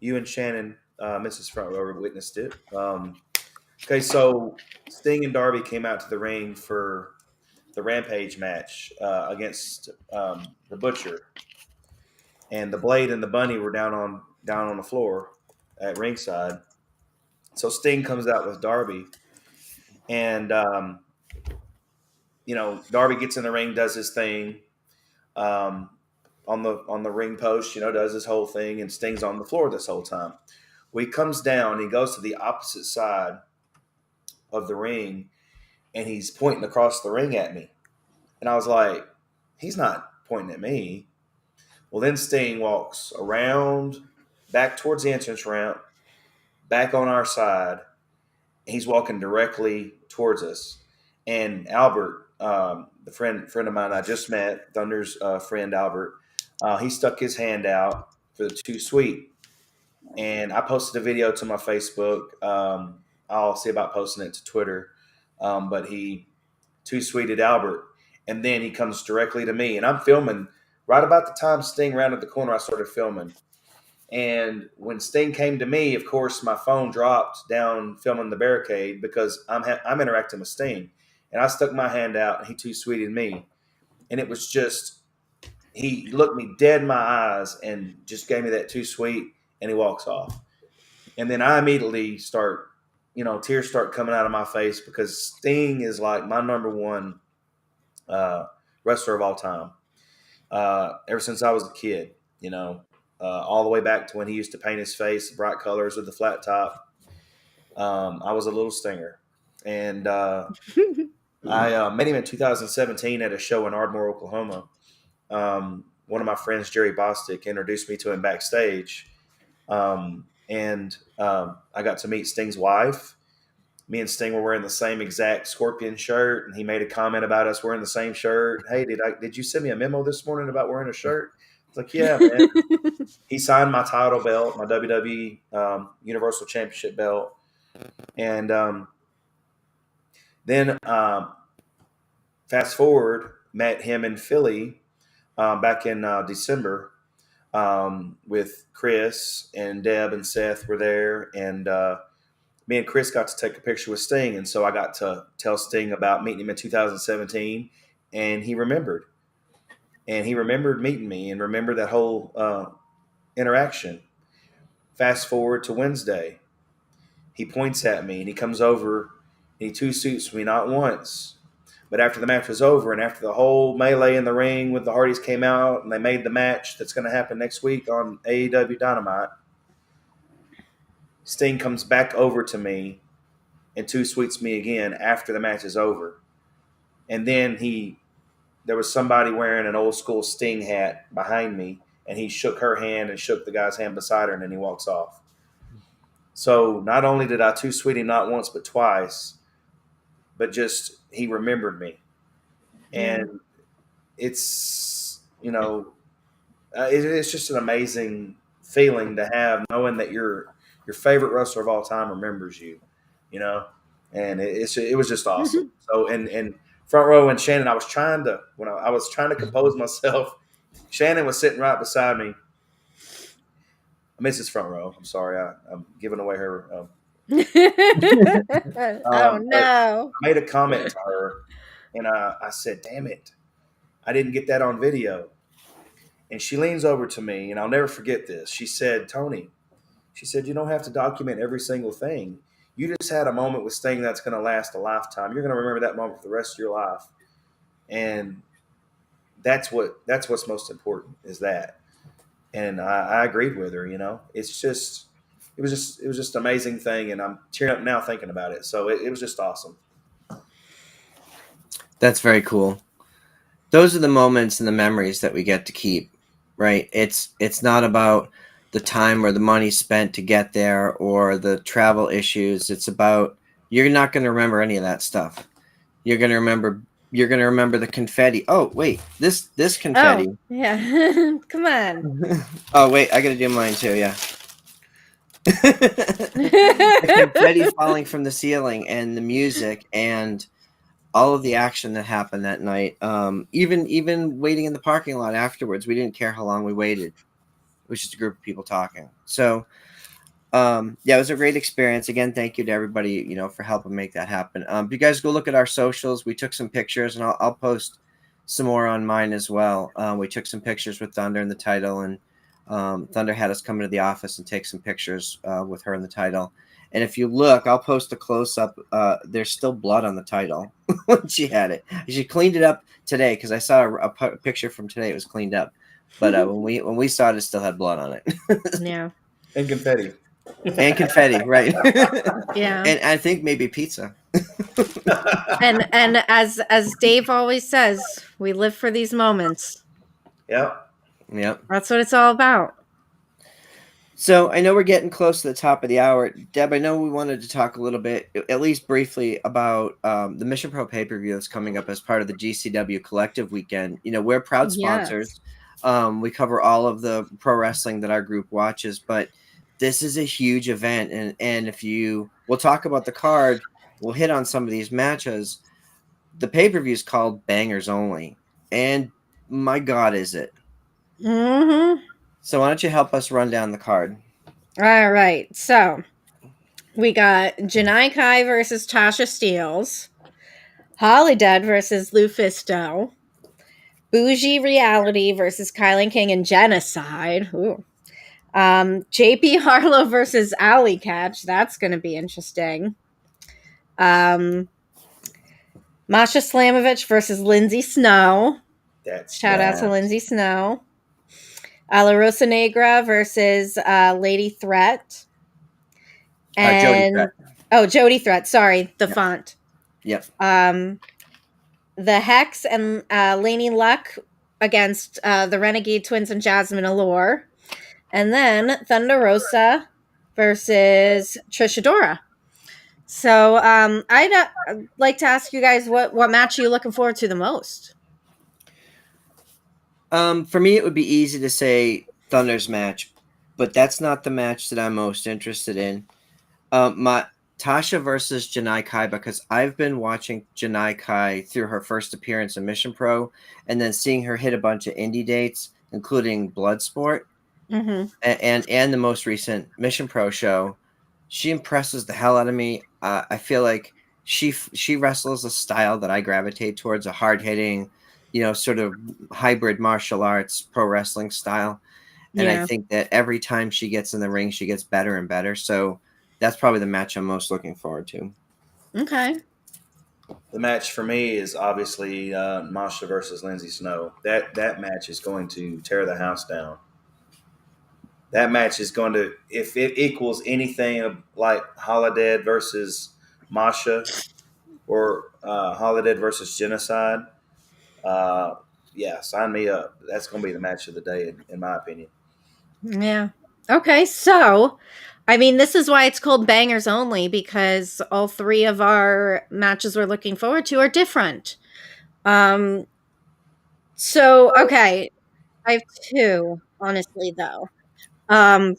and Shannon, Mrs. Front Row, witnessed it. Okay, so Sting and Darby came out to the ring for the Rampage match against the Butcher, and the Blade and the Bunny were down on the floor at ringside. So Sting comes out with Darby, and Darby gets in the ring, does his thing on the ring post, does his whole thing, and Sting's on the floor this whole time. Well, he comes down, he goes to the opposite side of the ring, and he's pointing across the ring at me. And I was like, he's not pointing at me. Well, then Sting walks around, back towards the entrance ramp, back on our side. He's walking directly towards us. And Albert, the friend of mine I just met, Thunder's friend Albert, he stuck his hand out for the Too Sweet. And I posted a video to my Facebook. I'll see about posting it to Twitter. But he Too Sweeted Albert. And then he comes directly to me. And I'm filming. Right about the time Sting rounded the corner, I started filming. And when Sting came to me, of course, my phone dropped down filming the barricade because I'm interacting with Sting. And I stuck my hand out, and he Too Sweeted me. And it was just, he looked me dead in my eyes and just gave me that Too Sweet, and he walks off. And then I immediately start, tears start coming out of my face because Sting is like my number one wrestler of all time. Ever since I was a kid, all the way back to when he used to paint his face bright colors with the flat top. I was a little Stinger. And I met him in 2017 at a show in Ardmore, Oklahoma. One of my friends, Jerry Bostic, introduced me to him backstage. And I got to meet Sting's wife. Me and Sting were wearing the same exact Scorpion shirt, and he made a comment about us wearing the same shirt. Hey, did you send me a memo this morning about wearing a shirt? It's like, yeah, man. He signed my title belt, my WWE Universal Championship belt, and Then fast forward, met him in Philly back in December with Chris and Deb and Seth were there, and me and Chris got to take a picture with Sting, and so I got to tell Sting about meeting him in 2017, and he remembered, meeting me and remembered that whole interaction. Fast forward to Wednesday, he points at me and he comes over and he two suits me not once, but after the match was over and after the whole melee in the ring with the Hardys came out and they made the match that's going to happen next week on AEW Dynamite, Sting comes back over to me and two sweets me again after the match is over. And then there was somebody wearing an old school Sting hat behind me, and he shook her hand and shook the guy's hand beside her, and then he walks off. So not only did I two sweet him not once but twice, but just he remembered me. And it's, it's just an amazing feeling to have, knowing that your favorite wrestler of all time remembers you, and it was just awesome. So and Front Row and Shannon, I was trying to compose myself. Shannon was sitting right beside me. Mrs. Front Row, I'm sorry, I'm giving away her. Oh no! I made a comment to her, and I said, "Damn it, I didn't get that on video." And she leans over to me, and I'll never forget this. She said, "Tony," she said, "you don't have to document every single thing. You just had a moment with Sting that's going to last a lifetime. You're going to remember that moment for the rest of your life." And that's what's most important is that. And I agreed with her. It's just it was just an amazing thing, and I'm tearing up now thinking about it. So it was just awesome. That's very cool. Those are the moments and the memories that we get to keep, right? It's not about the time or the money spent to get there or the travel issues. It's about, you're not going to remember any of that stuff. You're going to remember the confetti. Oh, wait, this confetti. Oh, yeah. Come on. Oh, wait, I got to do mine too. Yeah. The confetti falling from the ceiling and the music and all of the action that happened that night. Even waiting in the parking lot afterwards, we didn't care how long we waited. It was just a group of people talking. So, it was a great experience. Again, thank you to everybody, for helping make that happen. You guys go look at our socials. We took some pictures, and I'll post some more on mine as well. We took some pictures with Thunder in the title, and Thunder had us come into the office and take some pictures with her in the title. And if you look, I'll post a close-up. There's still blood on the title when she had it. She cleaned it up today because I saw a picture from today. It was cleaned up. But when we saw it, it still had blood on it. Yeah. And confetti. And confetti, right? Yeah. And I think maybe pizza. And as Dave always says, we live for these moments. Yep. That's what it's all about. So I know we're getting close to the top of the hour. Deb, I know we wanted to talk a little bit, at least briefly, about the Mission Pro pay-per-view that's coming up as part of the GCW Collective Weekend. We're proud sponsors. Yes. We cover all of the pro wrestling that our group watches, but this is a huge event. And we'll talk about the card. We'll hit on some of these matches. The pay-per-view is called Bangerz Only. And my God, is it? Mm-hmm. So why don't you help us run down the card? All right. So we got Janai Kai versus Tasha Steelz, Holly Dead versus Lufisto, Bougie Reality versus Kylan King and Genocide. Ooh. JP Harlow versus Alley Catch. That's going to be interesting. Masha Slamovich versus Lindsay Snow. Shout out to Lindsay Snow. La Rosa Negra versus Lady Threat. And Jody Threat. Sorry, the font. Yep. The Hex and Laney Luck against the Renegade Twins and Jasmine Allure. And then Thunder Rosa versus Trish Adora. So I'd like to ask you guys what match are you looking forward to the most? For me, it would be easy to say Thunder's match, but that's not the match that I'm most interested in. Tasha versus Janai Kai, because I've been watching Janai Kai through her first appearance in Mission Pro and then seeing her hit a bunch of indie dates, including Bloodsport Mm-hmm. and the most recent Mission Pro show. She impresses the hell out of me. I feel like she wrestles a style that I gravitate towards, a hard-hitting, sort of hybrid martial arts pro wrestling style. And I Yeah. think that every time she gets in the ring, she gets better and better. So that's probably the match I'm most looking forward to. Okay. The match for me is obviously Masha versus Lindsay Snow. That match is going to tear the house down. That match is going to, if it equals anything like Holiday versus Masha or Holiday versus Genocide, yeah, sign me up. That's going to be the match of the day, in my opinion. Yeah. Okay. So, I mean, this is why it's called Bangers Only, because all three of our matches we're looking forward to are different. So, okay. I have two, honestly, though. Um,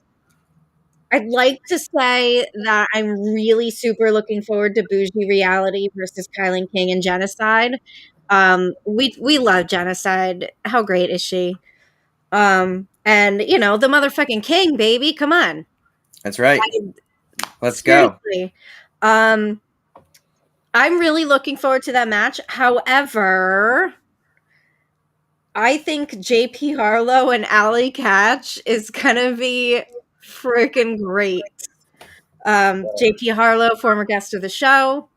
I'd like to say that I'm really super looking forward to Bougie Reality versus Kylan King and Genocide. We love Genocide. How great is she? And the motherfucking king, baby. Come on. That's right. Let's go. Seriously. Um, I'm really looking forward to that match. However, I think JP Harlow and Allie Catch is gonna be freaking great. JP Harlow, former guest of the show.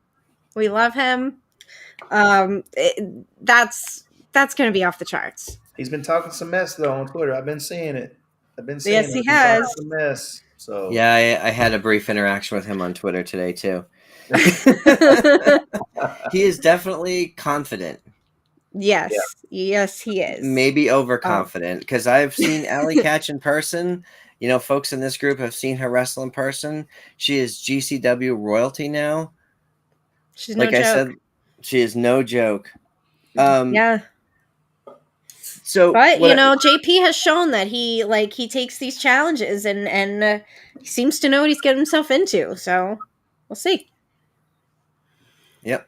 We love him. That's gonna be off the charts. He's been talking some mess though on Twitter. I've been seeing it. Yes, he He's been talking has. some mess. So Yeah, I had a brief interaction with him on Twitter today too. He is definitely confident. Yes, yes, he is. Maybe overconfident, because I've seen Allie Catch in person. Folks in this group have seen her wrestle in person. She is GCW royalty now. She's no Like I joke. said, she is no joke. Yeah. So, but JP has shown that he takes these challenges and he seems to know what he's getting himself into. So we'll see. Yep.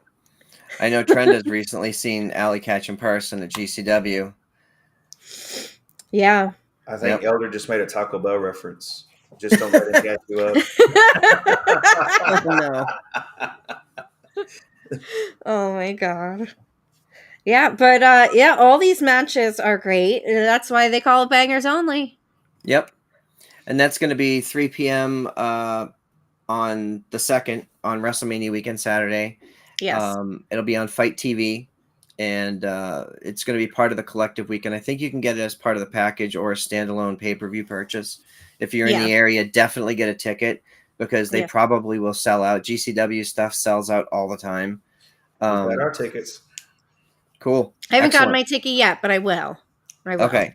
I know Trent has recently seen Allie Catch in person at GCW. Yeah. I think Elder just made a Taco Bell reference. Just don't let him catch you up. Oh, no. Oh my god. Yeah, but all these matches are great. That's why they call it Bangers Only. Yep. And that's going to be 3 p.m. On the 2nd on WrestleMania weekend Saturday. Yes. It'll be on Fight TV, and it's going to be part of the collective weekend. I think you can get it as part of the package or a standalone pay-per-view purchase. If you're in the area, definitely get a ticket, because they probably will sell out. GCW stuff sells out all the time. We got our tickets. Cool. I haven't gotten my ticket yet, but I will. Okay.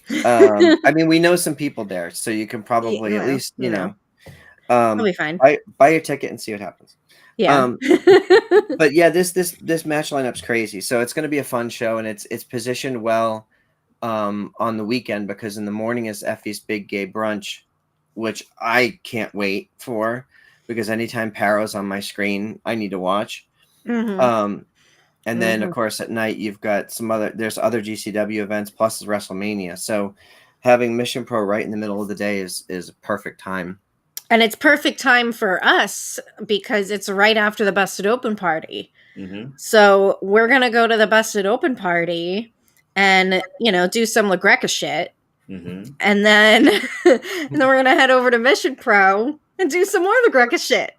I mean, we know some people there, so you can probably at least, I'll be fine. Buy your ticket and see what happens. Yeah. But yeah, this match lineup's crazy. So it's going to be a fun show, and it's positioned well on the weekend, because in the morning is Effie's Big Gay Brunch, which I can't wait for, because anytime Paro's on my screen, I need to watch. Mm-hmm. And then, of course, at night, you've got there's other GCW events, plus WrestleMania. So having Mission Pro right in the middle of the day is a perfect time. And it's perfect time for us, because it's right after the Busted Open party. Mm-hmm. So we're going to go to the Busted Open party and, do some La Greca shit. Mm-hmm. And then, we're going to head over to Mission Pro and do some more La Greca shit.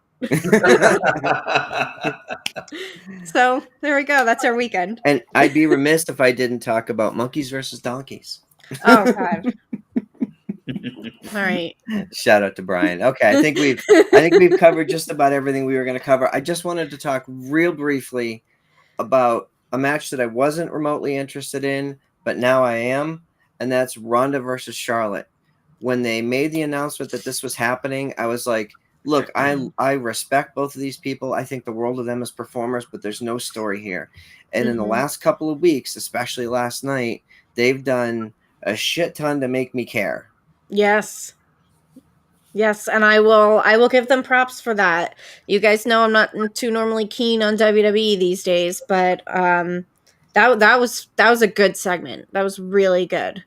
So there we go. That's our weekend. And I'd be remiss if I didn't talk about monkeys versus donkeys. Oh God. All right. Shout out to Brian. Okay, I think we've covered just about everything we were going to cover. I just wanted to talk real briefly about a match that I wasn't remotely interested in, but now I am, and that's Rhonda versus Charlotte. When they made the announcement that this was happening, I was like, look, I respect both of these people. I think the world of them as performers, but there's no story here. And in the last couple of weeks, especially last night, they've done a shit ton to make me care. Yes. Yes, and I will give them props for that. You guys know I'm not too normally keen on WWE these days, but that was a good segment. That was really good.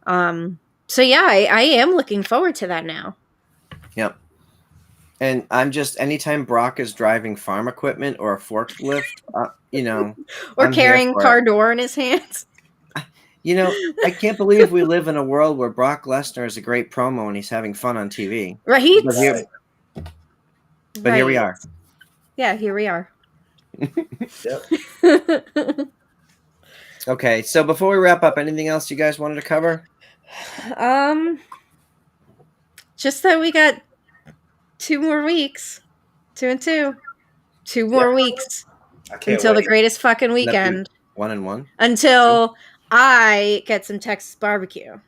So yeah, I am looking forward to that now. Yep. And I'm just anytime Brock is driving farm equipment or a forklift, Or I'm here carrying for car it. door in his hands. I can't believe we live in a world where Brock Lesnar is a great promo and he's having fun on TV. Right. But here we are. Yeah, here we are. Yep. Okay, so before we wrap up, anything else you guys wanted to cover? Just that we got 2 more weeks. 2 and 2. 2 more weeks I can't until wait. the greatest fucking weekend. 1-1. Until I get some Texas barbecue.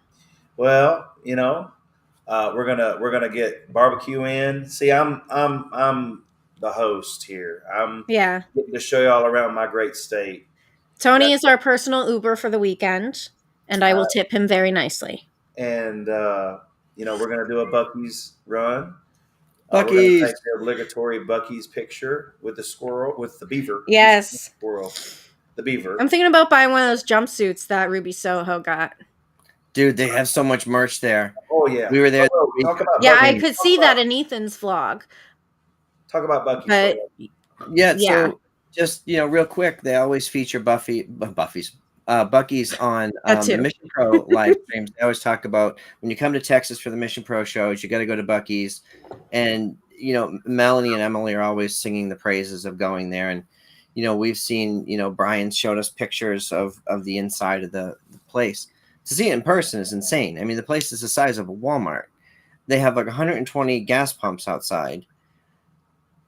Well, we're gonna get barbecue in. See, I'm the host here. I'm Yeah. getting to show you all around my great state. Tony is our personal Uber for the weekend, and I will tip him very nicely. And we're gonna do a Buc-ee's run. We're gonna Buc-ee's. take the obligatory Buc-ee's picture with the squirrel, with the beaver. Yes. The beaver. I'm thinking about buying one of those jumpsuits that Ruby Soho got. Dude, they have so much merch there. Oh yeah, we were there. Talk about yeah, Buc-ee's. I could see that in Ethan's vlog. Talk about Buc-ee's. But yeah, so just real quick, they always feature Buc-ee's on the Mission Pro live streams. They always talk about when you come to Texas for the Mission Pro shows, you got to go to Buc-ee's, and Melanie and Emily are always singing the praises of going there. And we've seen Brian showed us pictures of the inside of the place. To see it in person is insane. I mean, the place is the size of a Walmart. They have like 120 gas pumps outside,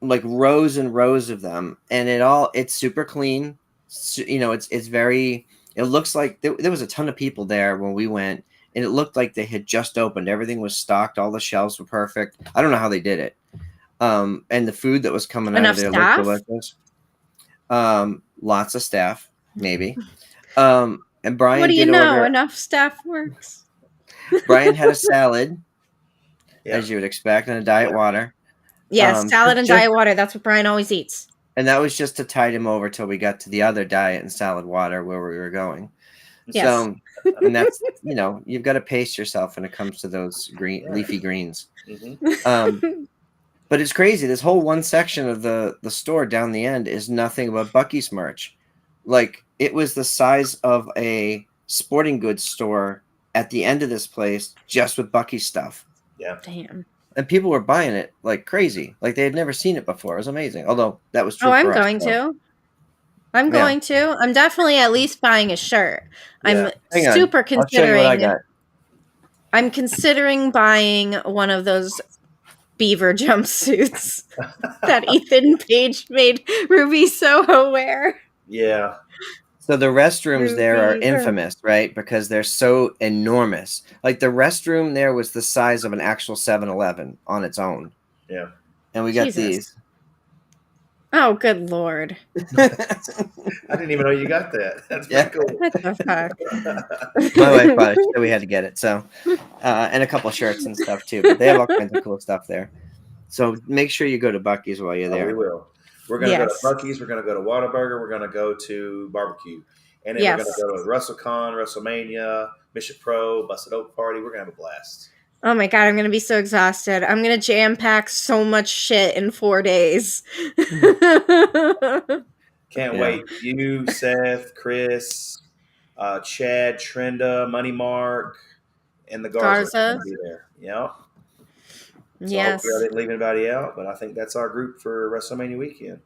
like rows and rows of them, and it's super clean. It's very. It looks like there was a ton of people there when we went, and it looked like they had just opened. Everything was stocked. All the shelves were perfect. I don't know how they did it. And the food that was coming out of there looked delicious. Lots of staff, maybe. And Brian, what do you know? Enough staff works. Brian had a salad, as you would expect, and a diet water. Yes, salad and diet water. That's what Brian always eats. And that was just to tide him over till we got to the other diet and salad water where we were going. Yes. So, and that's you've got to pace yourself when it comes to those leafy greens. Mm-hmm. But it's crazy. This whole one section of the store down the end is nothing but Buc-ee's merch. Like, it was the size of a sporting goods store at the end of this place, just with Buc-ee's stuff. Yeah. Damn. And people were buying it like crazy. Like, they had never seen it before. It was amazing. Although, that was true for I'm us, going to. I'm going to. I'm definitely at least buying a shirt. Yeah. I'm super considering. I'll show you what I got. I'm considering buying one of those beaver jumpsuits that Ethan Page made Ruby Soho wear. Yeah. So the restrooms there are infamous, right? Because they're so enormous. Like, the restroom there was the size of an actual 7-Eleven on its own. Yeah. And we got these. Oh, good Lord. I didn't even know you got that. That's pretty cool. What the fuck? My wife bought it, so we had to get it. So, and a couple shirts and stuff too. But they have all kinds of cool stuff there. So make sure you go to Buc-ee's while you're there. We will. We're going to go to Buc-ee's. We're going to go to Whataburger. We're going to go to barbecue. And then we're going to go to WrestleCon, Wrestlemania, Mission Pro, Busted Oak Party. We're going to have a blast. Oh my God, I'm going to be so exhausted. I'm going to jam pack so much shit in 4 days. Can't wait. You, Seth, Chris, Chad, Trenda, Money Mark, and the Garza will be there. Yeah. So yes. I didn't leave anybody out, but I think that's our group for WrestleMania weekend.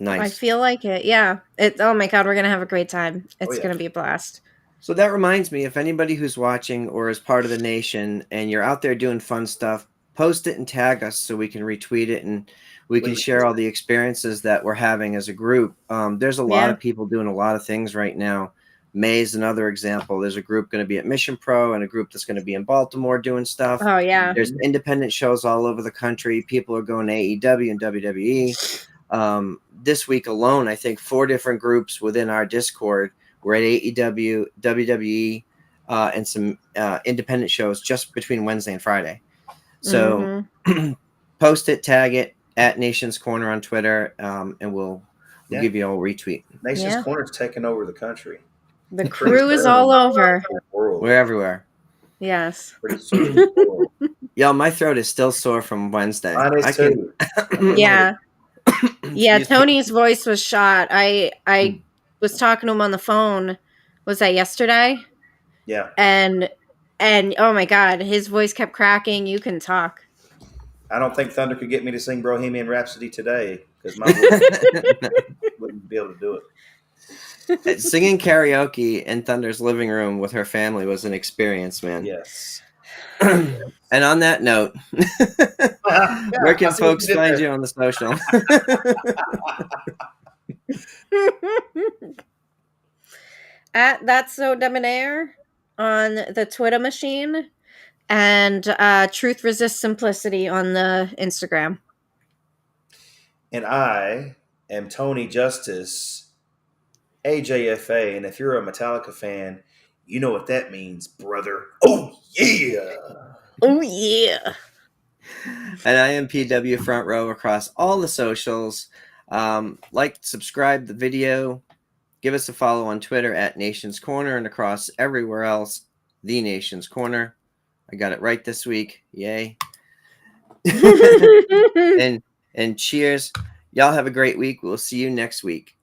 Nice. I feel like it. Yeah. Oh my God, we're going to have a great time. It's going to be a blast. So that reminds me, if anybody who's watching or is part of the nation and you're out there doing fun stuff, post it and tag us so we can retweet it and we can share all the experiences that we're having as a group. There's a lot of people doing a lot of things right now. May's another example. There's a group going to be at Mission Pro and a group that's going to be in Baltimore doing stuff. Oh, yeah. There's independent shows all over the country. People are going to AEW and WWE. This week alone, I think 4 different groups within our Discord were at AEW, WWE, and some independent shows just between Wednesday and Friday. So post it, tag it at Nation's Corner on Twitter, and we'll give you a retweet. Nation's Corner's taking over the country. The crew is all over. We're everywhere. Yes. Yo, my throat is still sore from Wednesday. Mine is too. Yeah. Yeah, Tony's voice was shot. I was talking to him on the phone. Was that yesterday? Yeah. And oh my God, his voice kept cracking. You can talk. I don't think Thunder could get me to sing Bohemian Rhapsody today because my voice wouldn't be able to do it. Singing karaoke in Thunder's living room with her family was an experience, man. Yes. And on that note, where can folks find you on the social? At That's So Debonair on the Twitter machine, and Truth Resists Simplicity on the Instagram. And I am Tony Justice, AJFA. And if you're a Metallica fan, you know what that means, brother. Oh, yeah. Oh, yeah. And I am PW Front Row across all the socials. Like, subscribe the video. Give us a follow on Twitter at Nation's Corner, and across everywhere else, The Nation's Corner. I got it right this week. Yay. and cheers. Y'all have a great week. We'll see you next week.